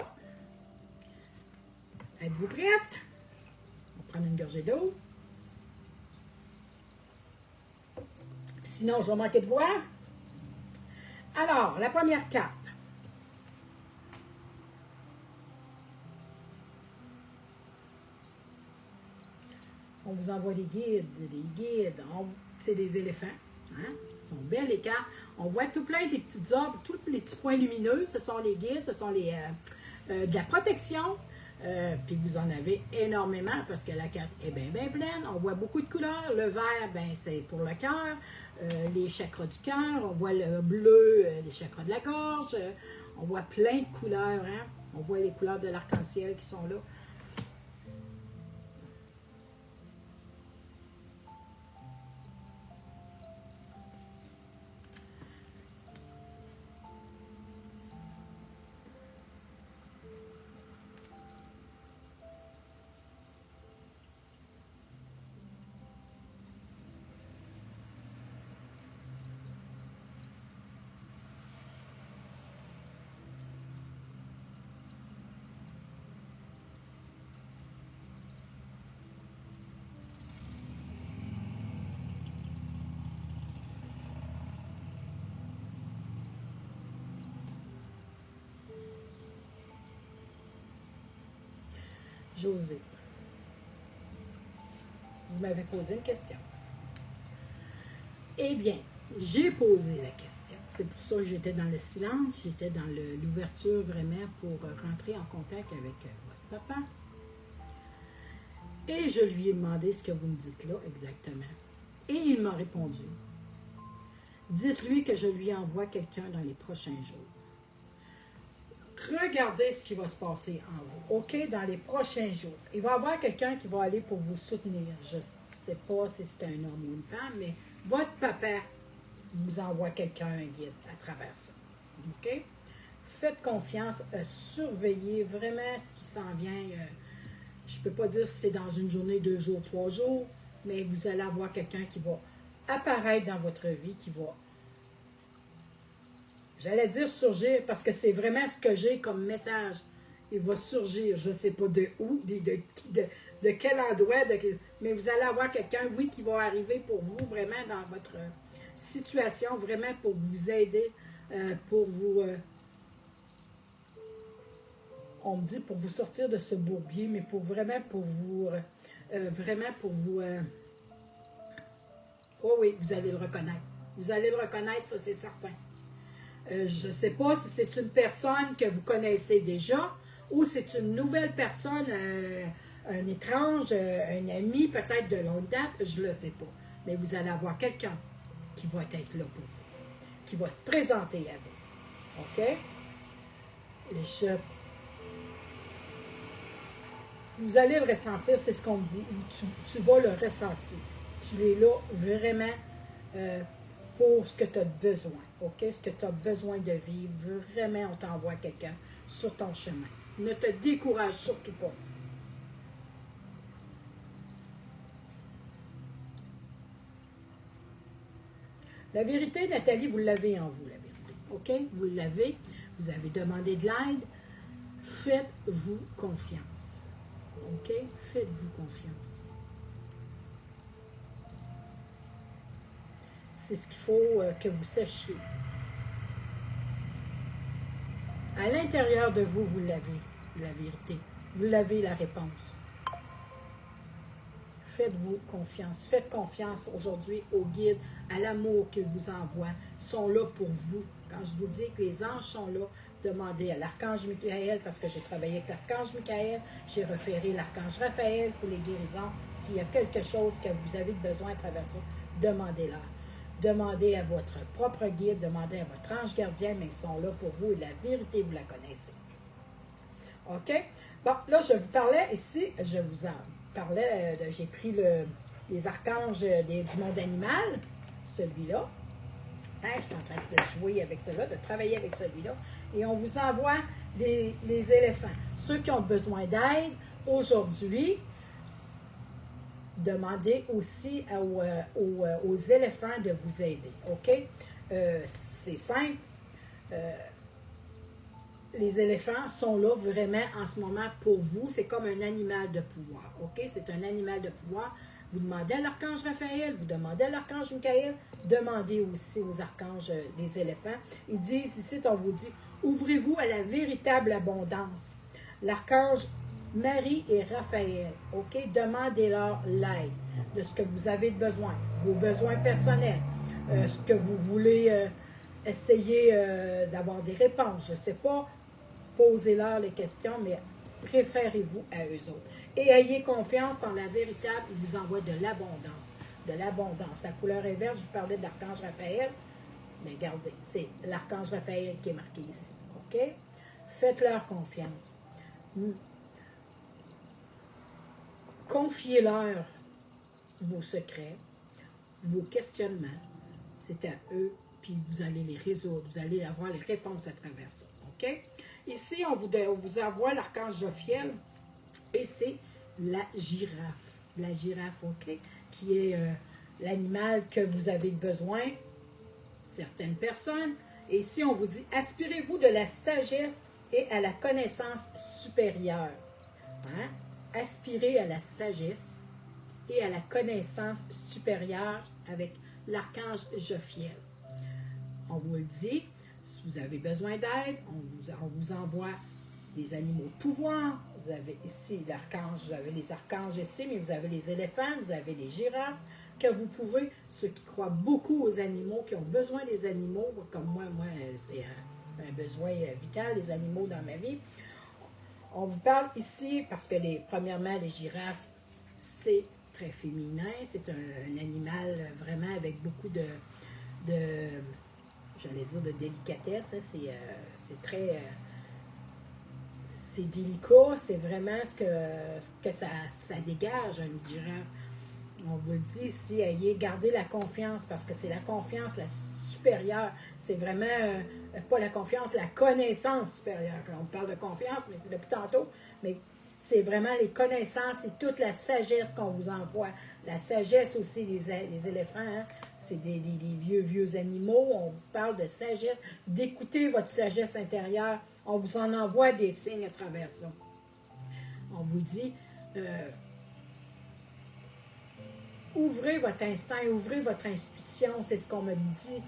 S1: Êtes-vous prête? On va prendre une gorgée d'eau. Sinon, je vais manquer de voix. Alors, la première carte. On vous envoie des guides. Des guides. C'est des éléphants. Hein? Ils sont belles, les cartes. On voit tout plein des petits orbes, tous les petits points lumineux. Ce sont les guides, ce sont les de la protection. Puis vous en avez énormément parce que la carte est bien, bien pleine. On voit beaucoup de couleurs. Le vert, ben, c'est pour le cœur. Les chakras du cœur. On voit le bleu, les chakras de la gorge. On voit plein de couleurs. Hein? On voit les couleurs de l'arc-en-ciel qui sont là. José, vous m'avez posé une question. Eh bien, j'ai posé la question. C'est pour ça que j'étais dans le silence, j'étais dans l'ouverture vraiment pour rentrer en contact avec votre papa. Et je lui ai demandé ce que vous me dites là exactement. Et il m'a répondu. Dites-lui que je lui envoie quelqu'un dans les prochains jours. Regardez ce qui va se passer en vous, OK, dans les prochains jours. Il va y avoir quelqu'un qui va aller pour vous soutenir. Je ne sais pas si c'est un homme ou une femme, mais votre papa vous envoie quelqu'un, un guide, à travers ça. OK? Faites confiance, surveillez vraiment ce qui s'en vient. Je ne peux pas dire si c'est dans une journée, 2 jours, 3 jours, mais vous allez avoir quelqu'un qui va apparaître dans votre vie, qui va... J'allais dire surgir parce que c'est vraiment ce que j'ai comme message. Il va surgir, je ne sais pas de où, de quel endroit, mais vous allez avoir quelqu'un, oui, qui va arriver pour vous vraiment dans votre situation, vraiment pour vous aider, pour vous... on me dit pour vous sortir de ce bourbier, mais pour vraiment pour vous... oh oui, vous allez le reconnaître. Vous allez le reconnaître, ça c'est certain. Je ne sais pas si c'est une personne que vous connaissez déjà ou c'est une nouvelle personne, un étrange, un ami peut-être de longue date, je ne le sais pas. Mais vous allez avoir quelqu'un qui va être là pour vous, qui va se présenter à vous. OK? Vous allez le ressentir, c'est ce qu'on me dit. Tu vas le ressentir. qu'il est là vraiment pour ce que tu as besoin, OK? Ce que tu as besoin de vivre. Vraiment, on t'envoie quelqu'un sur ton chemin. Ne te décourage surtout pas. La vérité, Nathalie, vous l'avez en vous, la vérité. OK? Vous l'avez. Vous avez demandé de l'aide. Faites-vous confiance. OK? Faites-vous confiance. C'est ce qu'il faut que vous sachiez. À l'intérieur de vous, vous l'avez, la vérité. Vous l'avez, la réponse. Faites-vous confiance. Faites confiance aujourd'hui aux guides, à l'amour qu'ils vous envoient. Ils sont là pour vous. Quand je vous dis que les anges sont là, demandez à l'archange Michael, parce que j'ai travaillé avec l'archange Michael, j'ai référé l'archange Raphaël pour les guérisons. S'il y a quelque chose que vous avez besoin à travers ça, demandez-leur. Demandez à votre propre guide, demandez à votre ange gardien, mais ils sont là pour vous et la vérité, vous la connaissez. OK? Bon, là, je vous parlais ici, je vous en parlais, j'ai pris les archanges du monde animal, celui-là. Hein, je suis en train de jouer avec celui-là, de travailler avec celui-là. Et on vous envoie les éléphants. Ceux qui ont besoin d'aide, aujourd'hui, demandez aussi aux éléphants de vous aider. OK? C'est simple. Les éléphants sont là vraiment en ce moment pour vous. C'est comme un animal de pouvoir. OK? C'est un animal de pouvoir. Vous demandez à l'archange Raphaël, vous demandez à l'archange Michael, demandez aussi aux archanges des éléphants. Ils disent ici, on vous dit, ouvrez-vous à la véritable abondance. L'archange Marie et Raphaël, OK? Demandez-leur l'aide de ce que vous avez besoin, vos besoins personnels, ce que vous voulez essayer d'avoir des réponses. Je ne sais pas, posez-leur les questions, mais préférez-vous à eux autres. Et ayez confiance en la véritable, il vous envoie de l'abondance. De l'abondance. La couleur est verte, je vous parlais de l'archange Raphaël, mais regardez, c'est l'archange Raphaël qui est marqué ici. OK? Faites-leur confiance. Confiez-leur vos secrets, vos questionnements. C'est à eux, puis vous allez les résoudre. Vous allez avoir les réponses à travers ça. OK? Ici, on vous envoie l'archange Jophiel, et c'est la girafe. La girafe, OK? Qui est l'animal que vous avez besoin, certaines personnes. Et ici, on vous dit, aspirez-vous de la sagesse et à la connaissance supérieure. Hein? Aspirez à la sagesse et à la connaissance supérieure avec l'archange Jophiel. On vous le dit, si vous avez besoin d'aide, on vous envoie des animaux de pouvoir. Vous avez ici l'archange, vous avez les archanges ici, mais vous avez les éléphants, vous avez les girafes, que vous pouvez, ceux qui croient beaucoup aux animaux, qui ont besoin des animaux, comme moi c'est un besoin vital, les animaux dans ma vie. On vous parle ici, parce que premièrement, les girafes, c'est très féminin, c'est un animal vraiment avec beaucoup de j'allais dire de délicatesse, hein, c'est très... c'est délicat, c'est vraiment ce que ça dégage, une girafe. On vous le dit ici, gardez la confiance, parce que c'est la confiance la supérieure. C'est vraiment, pas la confiance, la connaissance supérieure. On parle de confiance, mais c'est depuis tantôt, mais c'est vraiment les connaissances et toute la sagesse qu'on vous envoie. La sagesse aussi, les éléphants, hein, c'est des vieux animaux. On vous parle de sagesse, d'écouter votre sagesse intérieure. On vous en envoie des signes à travers ça. On vous dit, ouvrez votre instinct, ouvrez votre intuition, c'est ce qu'on me dit.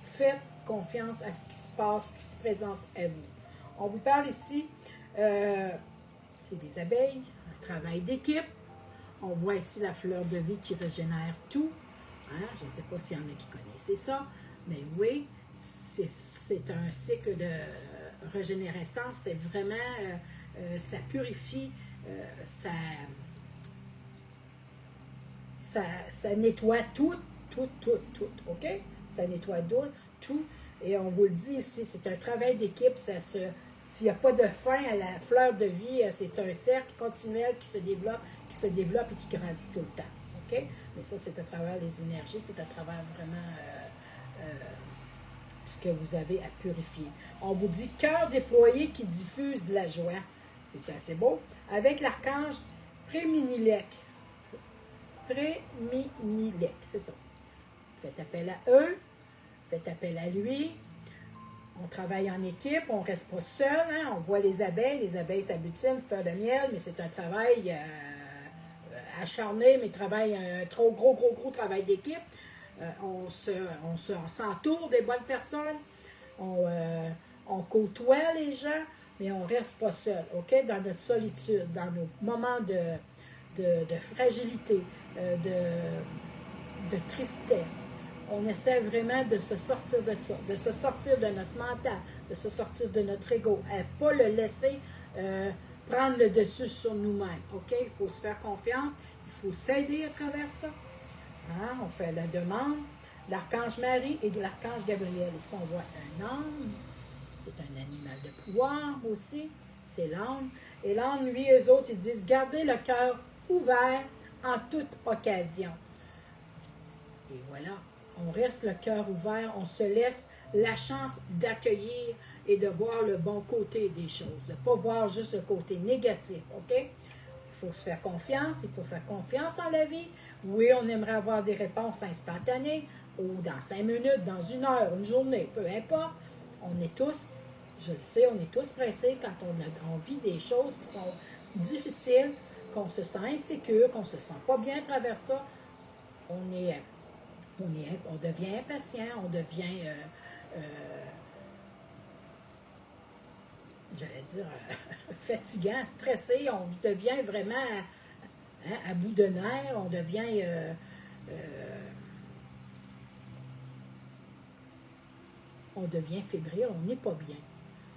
S1: Faites confiance à ce qui se passe, qui se présente à vous. On vous parle ici, c'est des abeilles, un travail d'équipe. On voit ici la fleur de vie qui régénère tout. Hein? Je ne sais pas s'il y en a qui connaissent ça, mais oui, c'est un cycle de régénérescence. C'est vraiment, ça purifie, ça nettoie tout, OK? Ça nettoie tout. Et on vous le dit ici, c'est un travail d'équipe. S'il n'y a pas de fin à la fleur de vie, c'est un cercle continuel qui se développe et qui grandit tout le temps. OK? Mais ça, c'est à travers les énergies, c'est à travers vraiment ce que vous avez à purifier. On vous dit cœur déployé qui diffuse la joie. C'est assez beau. Avec l'archange Préminilec. Préminilec, c'est ça. Faites appel à eux, faites appel à lui. On travaille en équipe, on ne reste pas seul. Hein? On voit les abeilles s'abutinent, faire de miel, mais c'est un travail acharné, mais un trop gros travail d'équipe. On s'entoure des bonnes personnes, on côtoie les gens, mais on ne reste pas seul, OK? Dans notre solitude, dans nos moments de fragilité, de tristesse. On essaie vraiment de se sortir de ça, de se sortir de notre mental, de se sortir de notre ego, et pas le laisser prendre le dessus sur nous-mêmes, OK? Il faut se faire confiance, il faut s'aider à travers ça. Hein? On fait la demande. L'archange Marie et de l'archange Gabriel. Ici, on voit un âne. C'est un animal de pouvoir aussi. C'est l'âne. Et l'âne, lui, eux autres, ils disent, gardez le cœur ouvert en toute occasion. Et voilà, on reste le cœur ouvert, on se laisse la chance d'accueillir et de voir le bon côté des choses, de ne pas voir juste le côté négatif, OK? Il faut se faire confiance, il faut faire confiance en la vie. Oui, on aimerait avoir des réponses instantanées, ou dans 5 minutes, dans 1 heure, une journée, peu importe. On est tous, je le sais, on est tous pressés quand on vit des choses qui sont difficiles, qu'on se sent insécure, qu'on ne se sent pas bien à travers ça. On devient impatient, on devient, j'allais dire, fatigant, stressé, on devient vraiment à bout de nerfs, on devient fébrile, on n'est pas bien.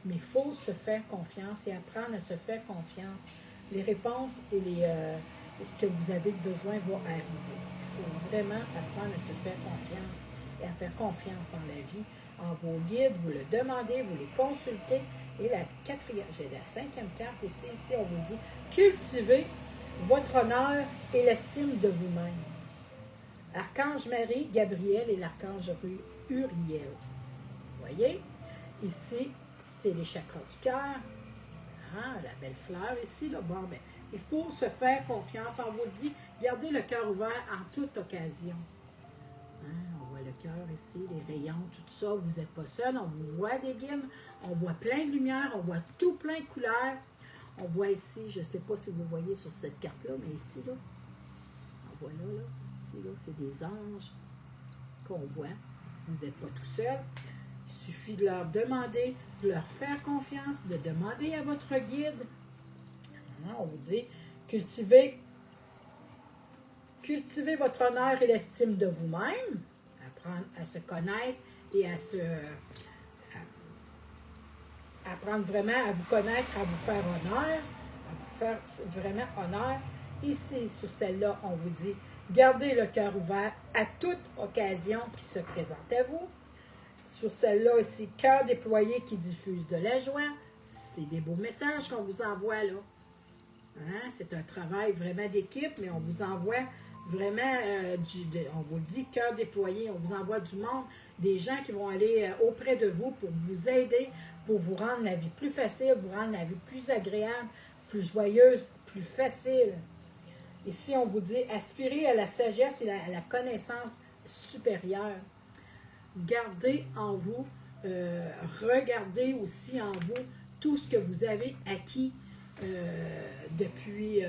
S1: Mais il faut se faire confiance et apprendre à se faire confiance. Les réponses et ce que vous avez besoin vont arriver. Il faut vraiment apprendre à se faire confiance et à faire confiance en la vie, en vos guides, vous le demandez, vous les consultez. Et la 5e carte ici, on vous dit, cultivez votre honneur et l'estime de vous-même. Archange Marie, Gabriel et l'archange Uriel. Vous voyez? Ici, c'est les chakras du cœur. Ah, la belle fleur ici, là. Bon, ben, il faut se faire confiance. On vous dit, gardez le cœur ouvert en toute occasion. Hein, on voit le cœur ici, les rayons, tout ça. Vous n'êtes pas seul. On vous voit des guides. On voit plein de lumière. On voit tout plein de couleurs. On voit ici, je ne sais pas si vous voyez sur cette carte-là, mais ici, là, on voit là, ici, là, c'est des anges qu'on voit. Vous n'êtes pas tout seul. Il suffit de leur demander, de leur faire confiance, de demander à votre guide. On vous dit, cultivez votre honneur et l'estime de vous-même, apprendre à se connaître et apprendre vraiment à vous connaître, à vous faire honneur, à vous faire vraiment honneur. Ici, sur celle-là, on vous dit, gardez le cœur ouvert à toute occasion qui se présente à vous. Sur celle-là aussi, cœur déployé qui diffuse de la joie. C'est des beaux messages qu'on vous envoie là. Hein? C'est un travail vraiment d'équipe, mais on vous envoie vraiment, on vous dit cœur déployé, on vous envoie du monde, des gens qui vont aller auprès de vous pour vous aider, pour vous rendre la vie plus facile, vous rendre la vie plus agréable, plus joyeuse, plus facile. Ici, on vous dit aspirez à la sagesse et à la connaissance supérieure. Gardez en vous, regardez aussi en vous tout ce que vous avez acquis depuis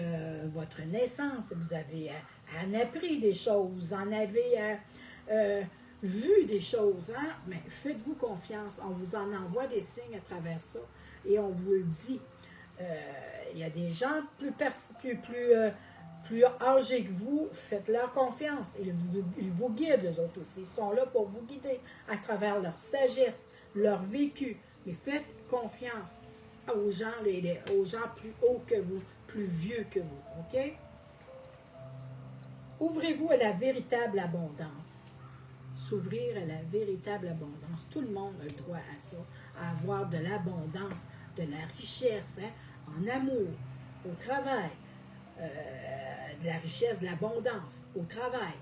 S1: votre naissance. Vous avez en appris des choses, vous en avez vu des choses, hein? Mais faites-vous confiance, on vous en envoie des signes à travers ça et on vous le dit. Il y a des gens plus âgés que vous, faites-leur confiance. Ils vous guident, eux autres aussi. Ils sont là pour vous guider à travers leur sagesse, leur vécu. Mais faites confiance aux gens, aux gens plus hauts que vous, plus vieux que vous. OK? Ouvrez-vous à la véritable abondance. S'ouvrir à la véritable abondance. Tout le monde a le droit à ça, à avoir de l'abondance, de la richesse, hein? En amour, au travail, de la richesse, de l'abondance au travail.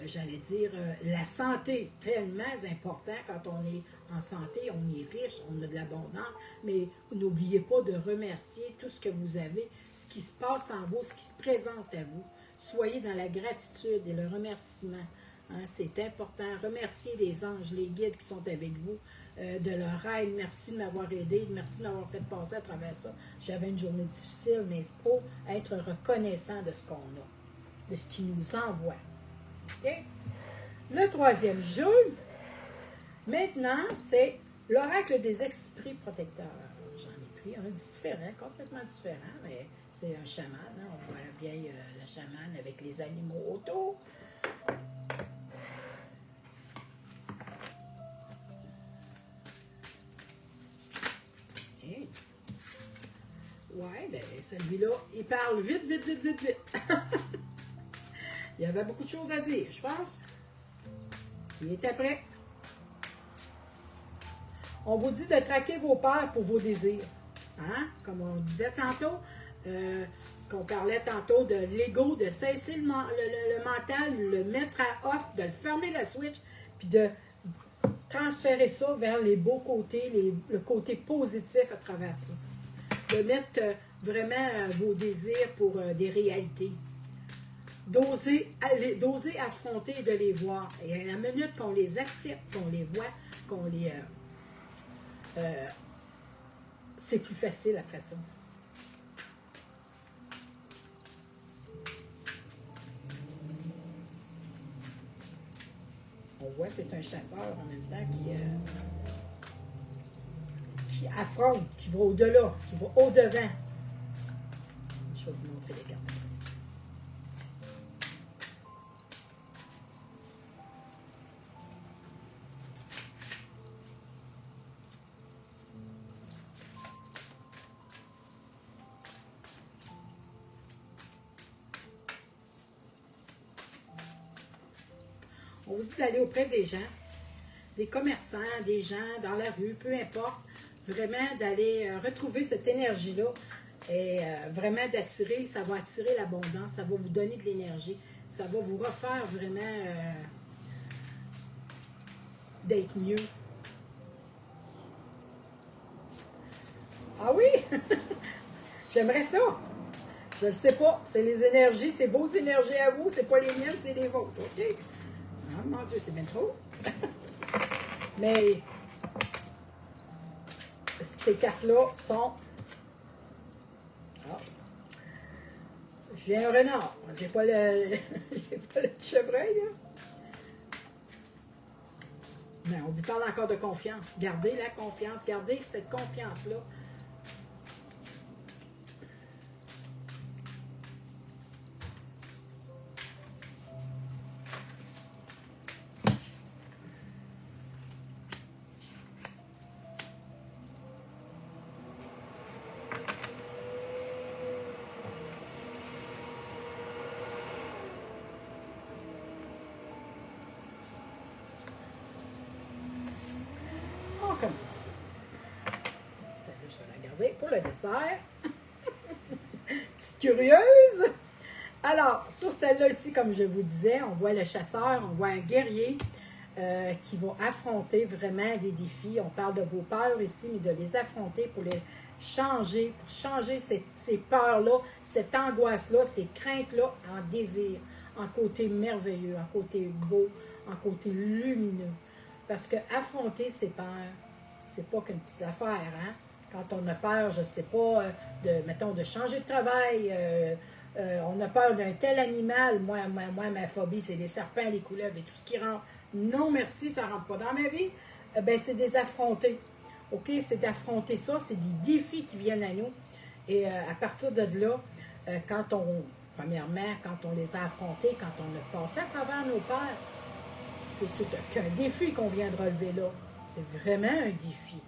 S1: J'allais dire la santé, tellement important quand on est en santé, on est riche, on a de l'abondance, mais n'oubliez pas de remercier tout ce que vous avez, ce qui se passe en vous, ce qui se présente à vous. Soyez dans la gratitude et le remerciement. Hein, c'est important. Remerciez les anges, les guides qui sont avec vous, de leur aide. Merci de m'avoir aidé, merci de m'avoir fait passer à travers ça. J'avais une journée difficile, mais il faut être reconnaissant de ce qu'on a, de ce qui nous envoie. Okay? Le troisième jeu, maintenant, c'est l'oracle des esprits protecteurs. J'en ai pris un différent, complètement différent, mais c'est un chaman. Hein? On voit bien le chaman avec les animaux autour. Okay. Ouais, bien, celui-là, il parle vite, vite, vite, vite, vite. Il y avait beaucoup de choses à dire, je pense. Il était prêt. On vous dit de traquer vos peurs pour vos désirs. Hein? Comme on disait tantôt, ce qu'on parlait tantôt de l'ego, de cesser le mental, le mettre à off, de le fermer la switch, puis de transférer ça vers les beaux côtés, le côté positif à travers ça. De mettre vraiment vos désirs pour des réalités. D'oser affronter et de les voir. Et à la minute qu'on les accepte, qu'on les voit, qu'on les... c'est plus facile après ça. On voit, c'est un chasseur en même temps qui affronte, qui va au-delà, qui va au-devant. Je vais vous montrer les cartes. On vous dit d'aller auprès des gens, des commerçants, des gens dans la rue, peu importe, vraiment d'aller retrouver cette énergie-là et vraiment d'attirer, ça va attirer l'abondance, ça va vous donner de l'énergie, ça va vous refaire vraiment d'être mieux. Ah oui! J'aimerais ça! Je ne le sais pas, c'est les énergies, c'est vos énergies à vous, c'est pas les miennes, c'est les vôtres, OK? Oh mon Dieu, c'est bien trop. Mais ces cartes-là sont... Oh. J'ai un renard. J'ai pas le chevreuil, là. Mais on vous parle encore de confiance. Gardez la confiance. Gardez cette confiance-là. Commence. Celle-là, je vais la garder pour le dessert. Petite curieuse. Alors, sur celle-là ici, comme je vous disais, on voit le chasseur, on voit un guerrier qui va affronter vraiment des défis. On parle de vos peurs ici, mais de les affronter pour les changer, pour changer ces peurs-là, cette angoisse-là, ces craintes-là en désir, en côté merveilleux, en côté beau, en côté lumineux. Parce que affronter ses peurs, c'est pas qu'une petite affaire, hein? Quand on a peur, je sais pas, mettons, de changer de travail, on a peur d'un tel animal. Moi, ma phobie, c'est les serpents, les couleuvres et tout ce qui rentre. Non, merci, ça rentre pas dans ma vie. Ben, c'est des affronter. OK? C'est d'affronter ça, c'est des défis qui viennent à nous. Et à partir de là, premièrement, quand on les a affrontés, quand on a passé à travers nos peurs, c'est tout qu'un défi qu'on vient de relever là. C'est vraiment un défi.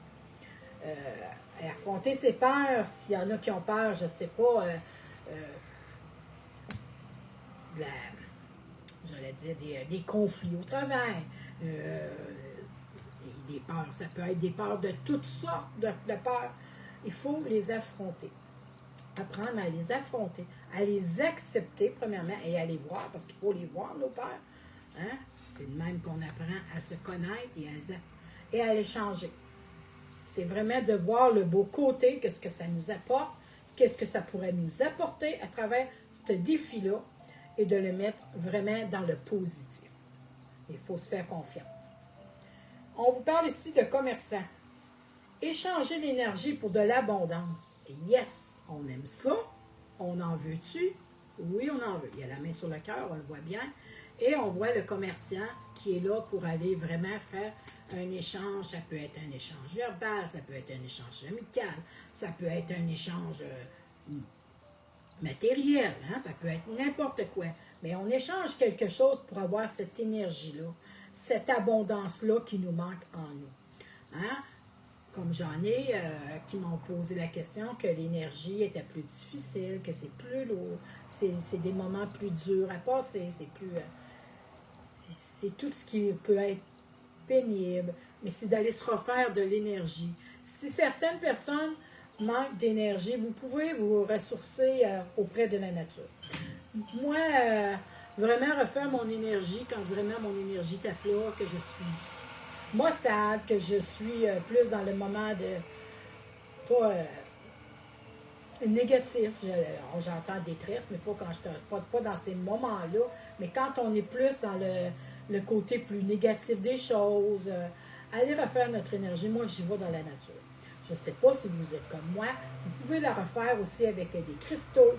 S1: Affronter ses peurs, s'il y en a qui ont peur, je ne sais pas, j'allais dire des conflits au travail, des peurs, ça peut être des peurs de toutes sortes de peurs. Il faut les affronter. apprendre à les affronter, à les accepter premièrement et à les voir, parce qu'il faut les voir, nos pères. Hein? C'est de même qu'on apprend à se connaître et à les changer. C'est vraiment de voir le beau côté, qu'est-ce que ça nous apporte, qu'est-ce que ça pourrait nous apporter à travers ce défi-là et de le mettre vraiment dans le positif. Il faut se faire confiance. On vous parle ici de commerçants. Échanger l'énergie pour de l'abondance. Yes, on aime ça. On en veut-tu? Oui, on en veut. Il y a la main sur le cœur, on le voit bien. Et on voit le commerçant qui est là pour aller vraiment faire un échange. Ça peut être un échange verbal, ça peut être un échange amical, ça peut être un échange matériel, hein? Ça peut être n'importe quoi. Mais on échange quelque chose pour avoir cette énergie-là, cette abondance-là qui nous manque en nous. Hein? Comme j'en ai qui m'ont posé la question que l'énergie était plus difficile, que c'est plus lourd, c'est des moments plus durs à passer, c'est plus... c'est tout ce qui peut être pénible, mais c'est d'aller se refaire de l'énergie. Si certaines personnes manquent d'énergie, vous pouvez vous ressourcer auprès de la nature. Moi, vraiment refaire mon énergie quand vraiment mon énergie est à plat, que je suis maussade, que je suis plus dans le moment de pas négatif. J'entends détresse, mais pas quand je pas dans ces moments-là, mais quand on est plus dans le côté plus négatif des choses, aller refaire notre énergie. Moi, j'y vais dans la nature. Je ne sais pas si vous êtes comme moi. Vous pouvez la refaire aussi avec des cristaux,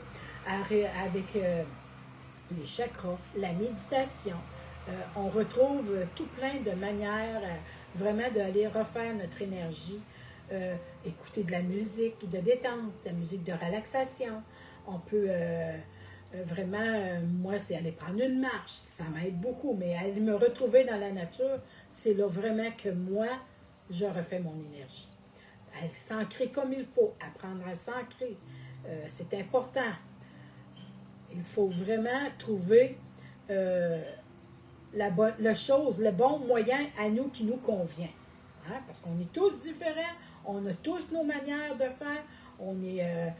S1: avec les chakras, la méditation. On retrouve tout plein de manières vraiment d'aller refaire notre énergie. Écouter de la musique de détente, de la musique de relaxation. On peut vraiment, moi, c'est aller prendre une marche, ça m'aide beaucoup, mais aller me retrouver dans la nature, c'est là vraiment que moi, je refais mon énergie. Aller s'ancrer comme il faut, apprendre à s'ancrer, c'est important. Il faut vraiment trouver le bon moyen à nous qui nous convient. Hein? Parce qu'on est tous différents, on a tous nos manières de faire, on est...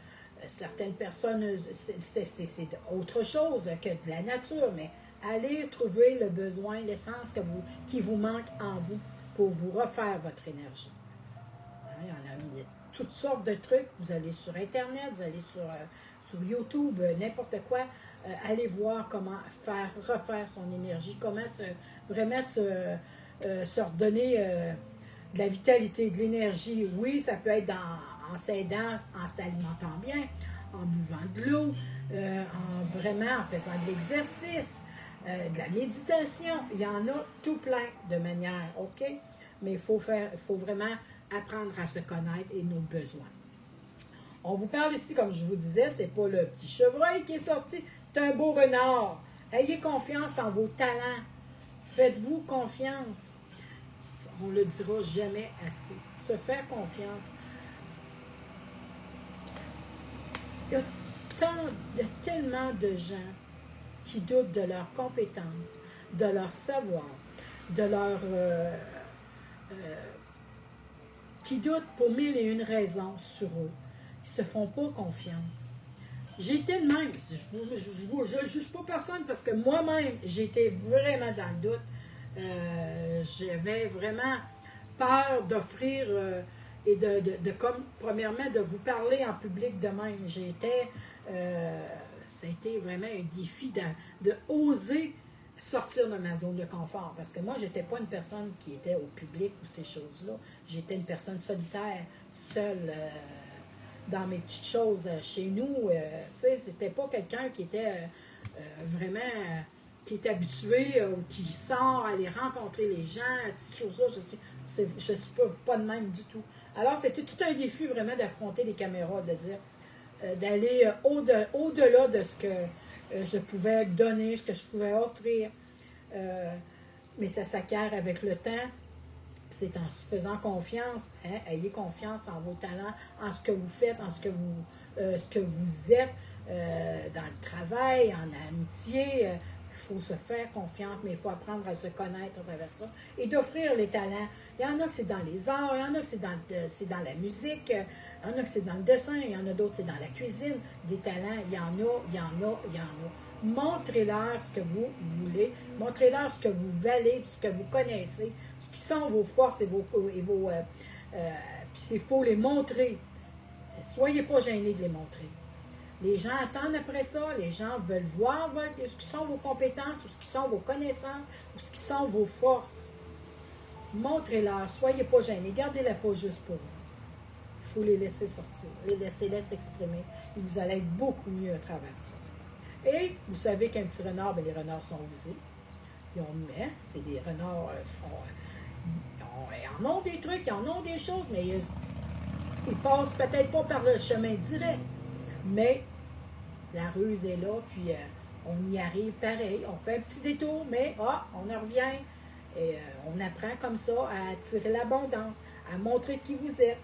S1: certaines personnes, c'est autre chose que de la nature, mais allez trouver le besoin, l'essence qui vous manque en vous pour vous refaire votre énergie. Il y a toutes sortes de trucs. Vous allez sur Internet, vous allez sur YouTube, n'importe quoi. Allez voir comment refaire son énergie, comment vraiment se redonner de la vitalité, de l'énergie. Oui, ça peut être en s'aidant, en s'alimentant bien, en buvant de l'eau, en faisant de l'exercice, de la méditation. Il y en a tout plein de manières, OK? Mais il faut vraiment apprendre à se connaître et nos besoins. On vous parle ici, comme je vous disais, c'est pas le petit chevreuil qui est sorti, c'est un beau renard. Ayez confiance en vos talents. Faites-vous confiance. On ne le dira jamais assez. Se faire confiance. Il y a tellement de gens qui doutent de leurs compétences, de leur savoir, de leur... qui doutent pour mille et une raisons sur eux, qui ne se font pas confiance. J'ai été de même. Je ne juge pas personne parce que moi-même, j'étais vraiment dans le doute. J'avais vraiment peur d'offrir et premièrement, de vous parler en public de même. Ça a été vraiment un défi de oser sortir de ma zone de confort. Parce que moi, je n'étais pas une personne qui était au public ou ces choses-là. J'étais une personne solitaire, seule, dans mes petites choses chez nous. Tu sais, c'était pas quelqu'un qui était vraiment... qui est habitué ou qui sort aller rencontrer les gens, ces choses-là. Je ne suis pas de même du tout. Alors, c'était tout un défi vraiment d'affronter les caméras, de dire, d'aller au-delà de ce que je pouvais donner, ce que je pouvais offrir. Mais ça s'acquiert avec le temps. C'est en se faisant confiance. Hein? Ayez confiance en vos talents, en ce que vous faites, en ce que vous êtes dans le travail, en amitié. Il faut se faire confiance, mais il faut apprendre à se connaître à travers ça et d'offrir les talents. Il y en a que c'est dans les arts, il y en a que c'est dans la musique, Il y en a que c'est dans le dessin, il y en a d'autres c'est dans la cuisine. Des talents, il y en a, il y en a, il y en a. Montrez-leur ce que vous voulez, montrez-leur ce que vous valez, ce que vous connaissez, ce qui sont vos forces et vos puis il faut les montrer. Soyez pas gênés de les montrer. Les gens attendent après ça, les gens veulent voir ce qui sont vos compétences, ou ce qui sont vos connaissances, ou ce qui sont vos forces. Montrez-leur, soyez pas gênés, gardez-la pas juste pour vous. Il faut les laisser sortir, les laisser s'exprimer, et vous allez être beaucoup mieux à travers ça. Et vous savez qu'un petit renard, bien, les renards sont usés. C'est des renards, ils en ont des trucs, ils en ont des choses, mais ils passent peut-être pas par le chemin direct. Mais la ruse est là, puis on y arrive pareil. On fait un petit détour, mais on en revient. Et on apprend comme ça à attirer l'abondance, à montrer qui vous êtes,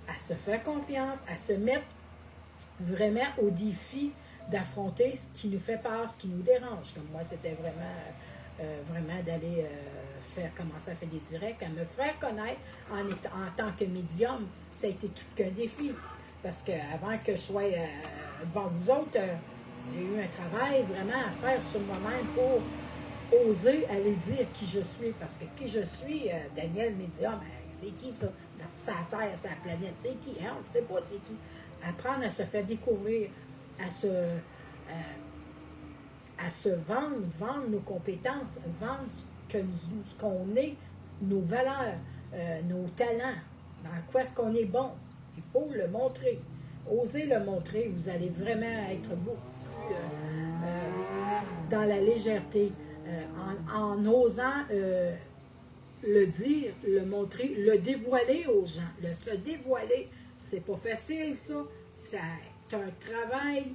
S1: à se faire confiance, à se mettre vraiment au défi d'affronter ce qui nous fait peur, ce qui nous dérange. Comme moi, c'était vraiment d'aller commencer à faire des directs, à me faire connaître en tant que médium. Ça a été tout qu'un défi. Parce qu'avant que je sois devant vous autres, j'ai eu un travail vraiment à faire sur moi-même pour oser aller dire qui je suis. Parce que qui je suis, Daniel Médium, c'est qui ça? Sa Terre, sa planète, c'est qui? Hein? On ne sait pas c'est qui. Apprendre à se faire découvrir, à se vendre nos compétences, vendre ce qu'on est, nos valeurs, nos talents, dans quoi est-ce qu'on est bon. Il faut le montrer. Osez le montrer, vous allez vraiment être beaucoup plus dans la légèreté, en osant le dire, le montrer, le dévoiler aux gens. Le se dévoiler, c'est pas facile, ça. C'est un travail,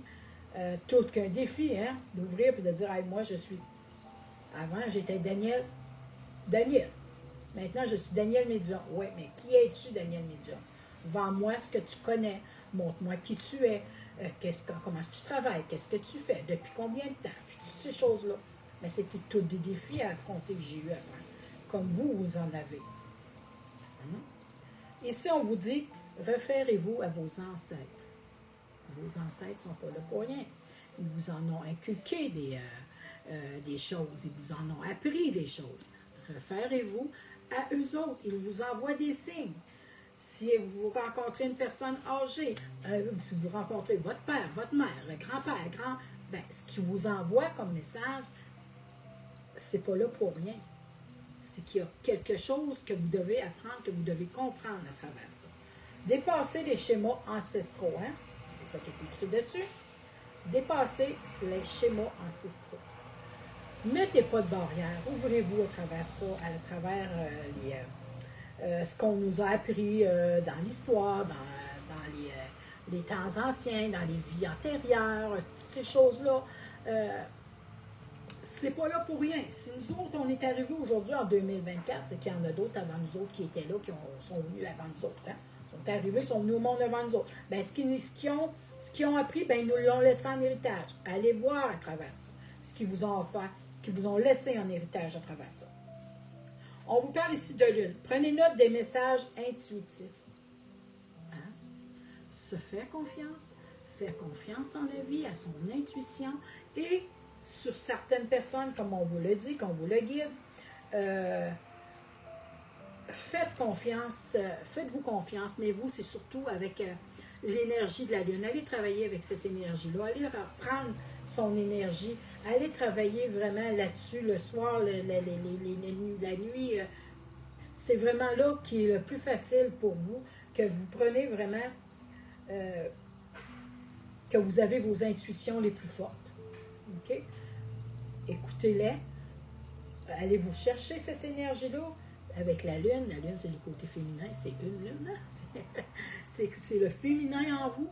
S1: tout qu'un défi, hein, d'ouvrir et de dire, hey, moi, je suis. Avant, j'étais Daniel. Maintenant, je suis Daniel Médium. Oui, mais qui es-tu, Daniel Médium? Vends-moi ce que tu connais. Montre-moi qui tu es. Comment tu travailles? Qu'est-ce que tu fais? Depuis combien de temps? Puis toutes ces choses-là. Mais c'était tous des défis à affronter que j'ai eu à faire. Comme vous en avez. Ici, on vous dit, référez-vous à vos ancêtres. Vos ancêtres ne sont pas là pour rien. Ils vous en ont inculqué des choses. Ils vous en ont appris des choses. Référez-vous à eux autres. Ils vous envoient des signes. Si vous rencontrez une personne âgée, si vous rencontrez votre père, votre mère, le grand-père, ce qu'ils vous envoie comme message, c'est pas là pour rien. C'est qu'il y a quelque chose que vous devez apprendre, que vous devez comprendre à travers ça. Dépassez les schémas ancestraux, hein? C'est ça qui est écrit dessus. Dépassez les schémas ancestraux. Mettez pas de barrière. Ouvrez-vous à travers ça, à travers ce qu'on nous a appris dans l'histoire, dans les temps anciens, dans les vies antérieures, toutes ces choses-là. C'est pas là pour rien. Si nous autres, on est arrivés aujourd'hui en 2024, c'est qu'il y en a d'autres avant nous autres qui étaient là, sont venus avant nous autres. Hein? Ils sont arrivés, ils sont venus au monde avant nous autres. Ben, ce qu'ils ont appris, ben, ils nous l'ont laissé en héritage. Allez voir à travers ça. Ce qu'ils vous ont offert, ce qu'ils vous ont laissé en héritage à travers ça. On vous parle ici de lune. Prenez note des messages intuitifs. Hein? Se faire confiance en la vie, à son intuition et sur certaines personnes, comme on vous le dit, qu'on vous le guide, faites-vous confiance, mais vous, c'est surtout avec l'énergie de la lune. Allez travailler avec cette énergie-là, allez reprendre son énergie, allez travailler vraiment là-dessus le soir, la nuit. C'est vraiment là qui est le plus facile pour vous, que vous prenez vraiment, que vous avez vos intuitions les plus fortes. OK? Écoutez-les. Allez vous chercher cette énergie-là avec la lune. La lune, c'est le côté féminin. C'est une lune. Hein? C'est le féminin en vous.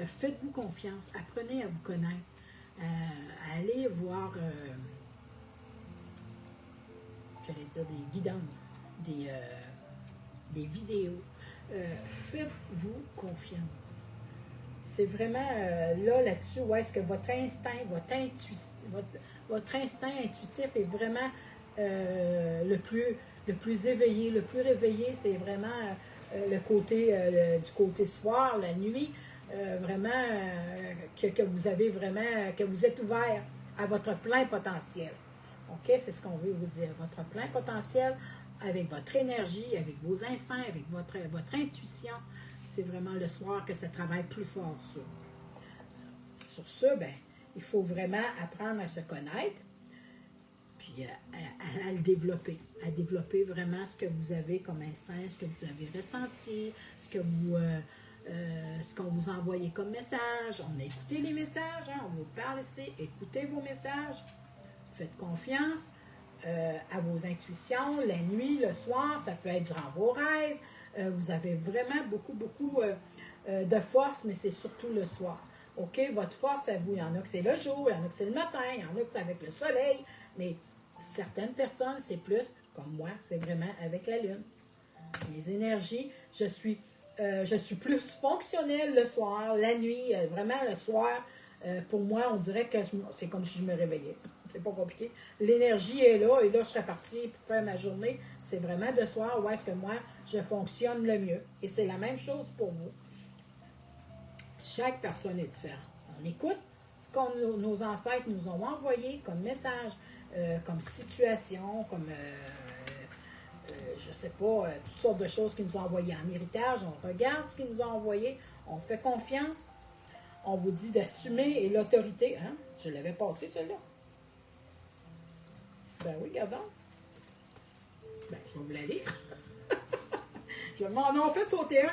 S1: Faites-vous confiance. Apprenez à vous connaître. Allez voir, j'allais dire des guidances, des vidéos. Faites-vous confiance. C'est vraiment là-dessus où est-ce que votre instinct, votre instinct intuitif est vraiment le plus éveillé, le plus réveillé. C'est vraiment du côté soir, la nuit, vraiment que vous avez vraiment, que vous êtes ouvert à votre plein potentiel. OK? C'est ce qu'on veut vous dire. Votre plein potentiel avec votre énergie, avec vos instincts, avec votre intuition. C'est vraiment le soir que ça travaille plus fort sur. Sur ça, ben, il faut vraiment apprendre à se connaître, puis à le développer, à développer vraiment ce que vous avez comme instinct, ce que vous avez ressenti, ce qu'on vous a envoyé comme message. On a écouté les messages, hein, on vous parle ici, écoutez vos messages, faites confiance à vos intuitions, la nuit, le soir, ça peut être durant vos rêves. Vous avez vraiment beaucoup de force, mais c'est surtout le soir. OK, votre force à vous, il y en a que c'est le jour, il y en a que c'est le matin, il y en a que c'est avec le soleil, mais certaines personnes, c'est plus, comme moi, c'est vraiment avec la lune. Les énergies, je suis plus fonctionnelle le soir, la nuit, vraiment le soir. Pour moi, on dirait que c'est comme si je me réveillais. C'est pas compliqué. L'énergie est là, et là, je serais partie pour faire ma journée. C'est vraiment de soir où est-ce que moi, je fonctionne le mieux. Et c'est la même chose pour vous. Chaque personne est différente. On écoute ce que nos ancêtres nous ont envoyé comme message, comme situation, comme, je ne sais pas, toutes sortes de choses qu'ils nous ont envoyées en héritage. On regarde ce qu'ils nous ont envoyé, on fait confiance, on vous dit d'assumer et l'autorité. Hein? Je l'avais passé, celle-là. Ben oui, regardons. Ben, je vais vous la lire. Je m'en ai fait sauter un.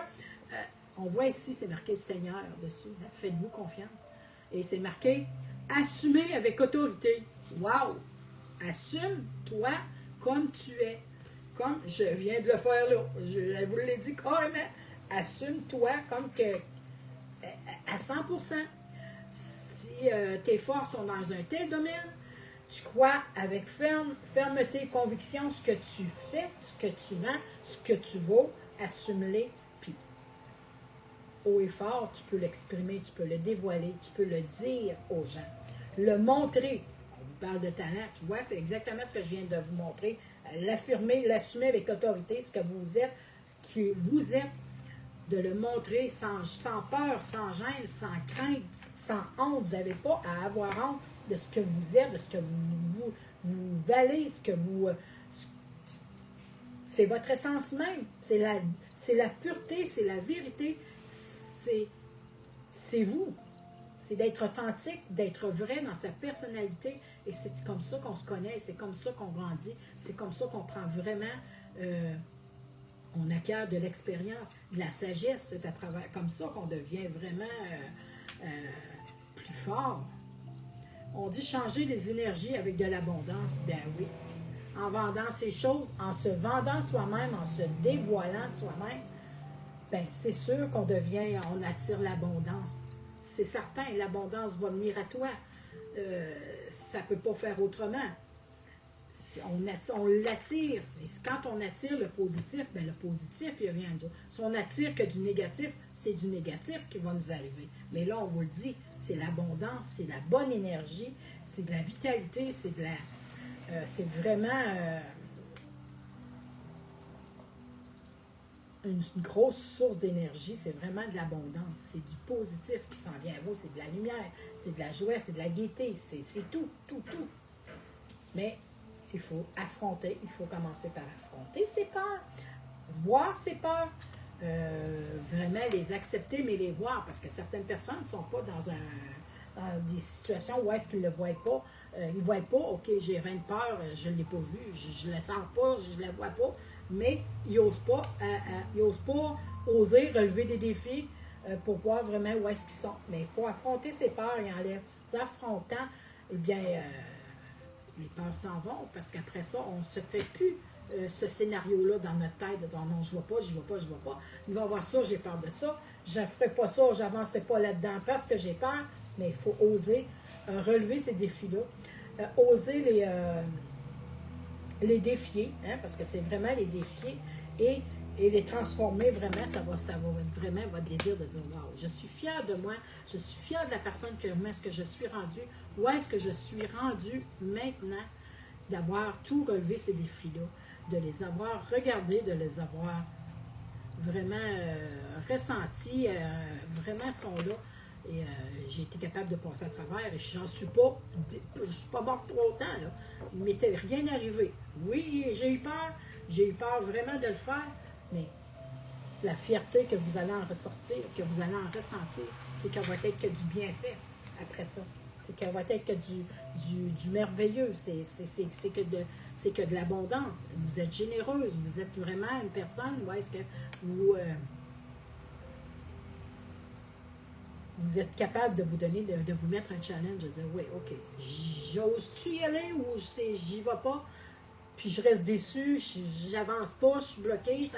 S1: On voit ici, c'est marqué Seigneur dessus. Hein? Faites-vous confiance. Et c'est marqué Assumez avec autorité. Wow! Assume-toi comme tu es. Comme je viens de le faire là. Je vous l'ai dit carrément. Assume-toi comme que à 100%. Si tes forces sont dans un tel domaine, tu crois avec fermeté, conviction ce que tu fais, ce que tu vends, ce que tu vaux, assume-les. Puis haut et fort, tu peux l'exprimer, tu peux le dévoiler, tu peux le dire aux gens. Le montrer. On vous parle de talent. Tu vois, c'est exactement ce que je viens de vous montrer. L'affirmer, l'assumer avec autorité, ce que vous êtes, ce que vous êtes, de le montrer sans peur, sans gêne, sans crainte, sans honte. Vous n'avez pas à avoir honte de ce que vous êtes, de ce que vous valez, ce que vous... c'est votre essence même. C'est la pureté, c'est la vérité. C'est vous. C'est d'être authentique, d'être vrai dans sa personnalité. Et c'est comme ça qu'on se connaît, c'est comme ça qu'on grandit, c'est comme ça qu'on prend vraiment... on acquiert de l'expérience, de la sagesse. C'est à travers comme ça qu'on devient vraiment plus fort. On dit changer les énergies avec de l'abondance. Bien oui. En vendant ces choses, en se vendant soi-même, en se dévoilant soi-même, ben c'est sûr qu'on on attire l'abondance. C'est certain, l'abondance va venir à toi. Ça ne peut pas faire autrement. On l'attire. Et quand on attire le positif, bien le positif, il vient de nous. Si on attire que du négatif, c'est du négatif qui va nous arriver. Mais là, on vous le dit, c'est l'abondance, c'est la bonne énergie, c'est de la vitalité, c'est vraiment une grosse source d'énergie, c'est vraiment de l'abondance, c'est du positif qui s'en vient à vous, c'est de la lumière, c'est de la joie, c'est de la gaieté, c'est tout. Mais il faut affronter, il faut commencer par affronter ses peurs, voir ses peurs, vraiment les accepter, mais les voir, parce que certaines personnes ne sont pas dans des situations où est-ce qu'ils ne le voient pas. Ils ne voient pas, OK, j'ai rien de peur, je ne l'ai pas vu, je ne la sens pas, je ne la vois pas, mais ils n'osent pas, oser relever des défis pour voir vraiment où est-ce qu'ils sont. Mais il faut affronter ses peurs et en les affrontant, eh bien, les peurs s'en vont, parce qu'après ça, on ne se fait plus ce scénario-là dans notre tête, de dire non, je ne vois pas, je ne vois pas, je ne vois pas. Il va y avoir ça, j'ai peur de ça. Je ne ferai pas ça, je n'avancerai pas là-dedans parce que j'ai peur. Mais il faut oser relever ces défis-là, oser les défier, hein, parce que c'est vraiment les défier, et les transformer vraiment, ça va être vraiment votre désir de dire wow, je suis fière de moi, je suis fière de la personne où est-ce que je suis rendue, où est-ce que je suis rendue maintenant, d'avoir tout relevé ces défis-là, de les avoir regardés, de les avoir vraiment ressentis, vraiment sont là. Et j'ai été capable de passer à travers. Et je suis pas morte trop longtemps, là. Il ne m'était rien arrivé. Oui, j'ai eu peur vraiment de le faire, mais la fierté que vous allez en ressortir, que vous allez en ressentir, c'est qu'elle va être que du bienfait après ça. C'est qu'elle va être que du merveilleux. C'est que de l'abondance. Vous êtes généreuse. Vous êtes vraiment une personne où est-ce que vous êtes capable de vous donner, de vous mettre un challenge, de dire, oui, OK, j'ose-tu y aller ou j'y vais pas? Puis je reste déçu, j'avance pas, je suis bloqué,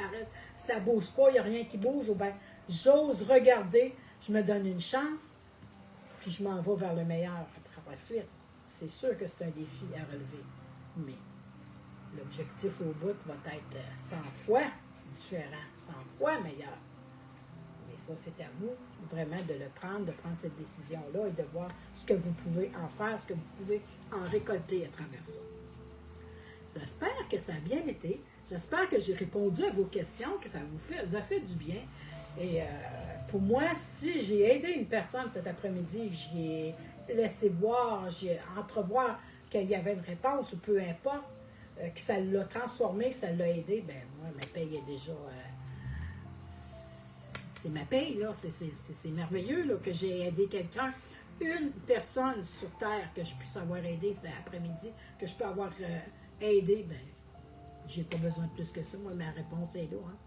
S1: ça bouge pas, il n'y a rien qui bouge, ou bien j'ose regarder, je me donne une chance, puis je m'en vais vers le meilleur après la suite. C'est sûr que c'est un défi à relever, mais l'objectif au bout va être 100 fois différent, 100 fois meilleur. Mais ça, c'est à vous vraiment de prendre cette décision-là et de voir ce que vous pouvez en faire, ce que vous pouvez en récolter à travers ça. J'espère que ça a bien été. J'espère que j'ai répondu à vos questions, que ça vous a fait du bien. Et pour moi, si j'ai aidé une personne cet après-midi, j'ai laissé voir, j'ai entrevoir qu'il y avait une réponse, ou peu importe, que ça l'a transformé, que ça l'a aidé, ben moi, ma paye est déjà... c'est ma paye, là. C'est merveilleux là, que j'ai aidé quelqu'un. Une personne sur Terre que je puisse avoir aidé cet après-midi, que je peux avoir... aider, ben, j'ai pas besoin de plus que ça. Moi, ma réponse est là. Hein.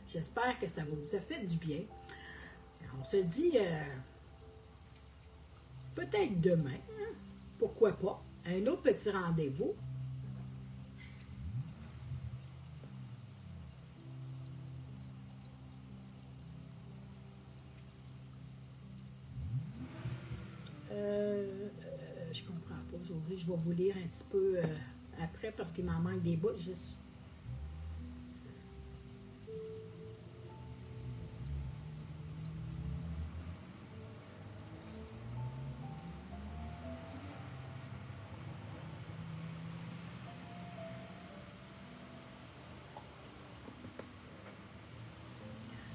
S1: J'espère que ça vous a fait du bien. On se dit peut-être demain, hein? Pourquoi pas, un autre petit rendez-vous. Je comprends pas. Aujourd'hui, je vais vous lire un petit peu après parce qu'il m'en manque des bouts juste.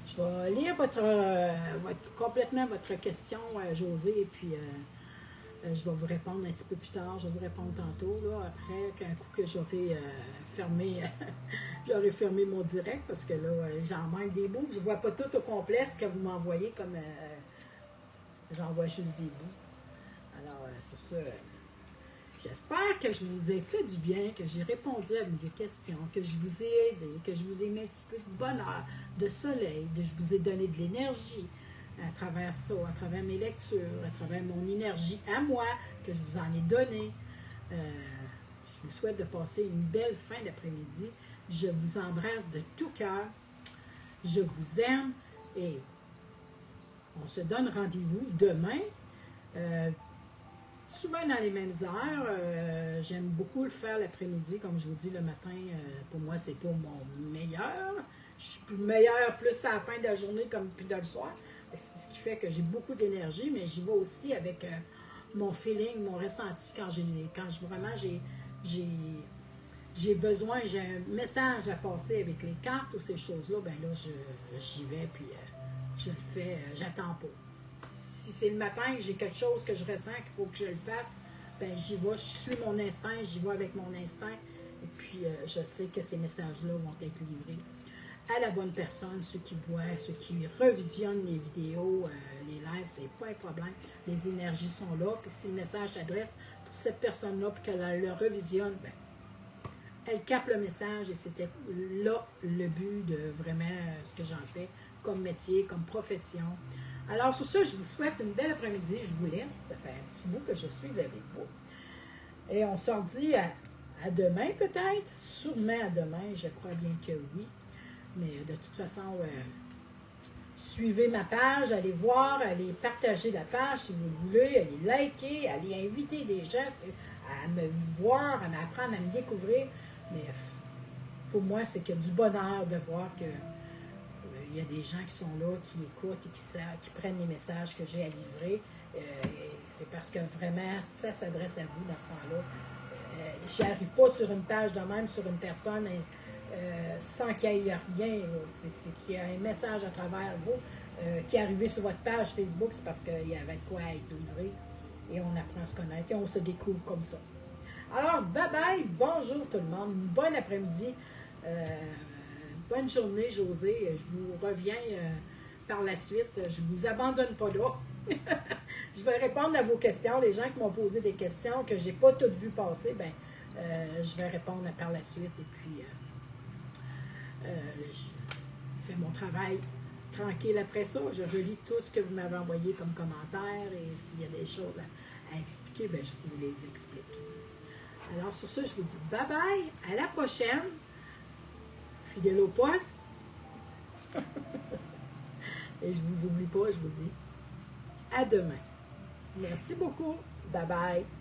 S1: Je vais lire complètement votre question, José, et puis je vais vous répondre un petit peu plus tard. Je vais vous répondre tantôt, là, après, qu'un coup que j'aurai fermé, j'aurai fermé mon direct, parce que là, j'en manque des bouts. Je ne vois pas tout au complet ce que vous m'envoyez, comme j'en vois juste des bouts. Alors, sur ça, j'espère que je vous ai fait du bien, que j'ai répondu à vos questions, que je vous ai aidé, que je vous ai mis un petit peu de bonheur, de soleil, que je vous ai donné de l'énergie à travers ça, à travers mes lectures, à travers mon énergie à moi, que je vous en ai donné. Je vous souhaite de passer une belle fin d'après-midi. Je vous embrasse de tout cœur. Je vous aime et on se donne rendez-vous demain. Souvent dans les mêmes heures. J'aime beaucoup le faire l'après-midi, comme je vous dis le matin. Pour moi, c'est pas mon meilleur. Je suis meilleure plus à la fin de la journée comme puis de le soir. C'est ce qui fait que j'ai beaucoup d'énergie, mais j'y vais aussi avec mon feeling, mon ressenti quand vraiment j'ai besoin, j'ai un message à passer avec les cartes ou ces choses-là, ben là, j'y vais, puis je le fais, j'attends pas. Si c'est le matin et j'ai quelque chose que je ressens qu'il faut que je le fasse, ben j'y vais, je suis mon instinct, j'y vais avec mon instinct, et puis je sais que ces messages-là vont être livrés à la bonne personne, ceux qui voient, ceux qui revisionnent les vidéos, les lives, c'est pas un problème. Les énergies sont là, puis si le message s'adresse pour cette personne-là, puis qu'elle le revisionne, ben, elle capte le message et c'était là le but de vraiment ce que j'en fais comme métier, comme profession. Alors sur ça, je vous souhaite une belle après-midi, je vous laisse, ça fait un petit bout que je suis avec vous. Et on se redit à demain peut-être, sûrement à demain, je crois bien que oui. Mais de toute façon, suivez ma page, allez voir, allez partager la page si vous voulez, allez liker, allez inviter des gens à me voir, à m'apprendre, à me découvrir. Mais pour moi, c'est que du bonheur de voir que il y a des gens qui sont là, qui écoutent et qui prennent les messages que j'ai à livrer. C'est parce que vraiment, ça s'adresse à vous dans ce sens-là. Je n'arrive pas sur une page de même, sur une personne sans qu'il y ait rien. C'est qu'il y a un message à travers vous qui est arrivé sur votre page Facebook, c'est parce qu'il y avait de quoi être livré. Et on apprend à se connaître et on se découvre comme ça. Alors, bye bye, bonjour tout le monde, bon après-midi, bonne journée José, je vous reviens par la suite, je ne vous abandonne pas là. Je vais répondre à vos questions, les gens qui m'ont posé des questions que je n'ai pas toutes vues passer, ben, je vais répondre par la suite et puis je fais mon travail tranquille après ça. Je relis tout ce que vous m'avez envoyé comme commentaire et s'il y a des choses à expliquer, ben, je vous les explique. Alors sur ça, je vous dis bye bye, à la prochaine. Fidèle au poste. Et je ne vous oublie pas, je vous dis à demain. Merci beaucoup. Bye bye.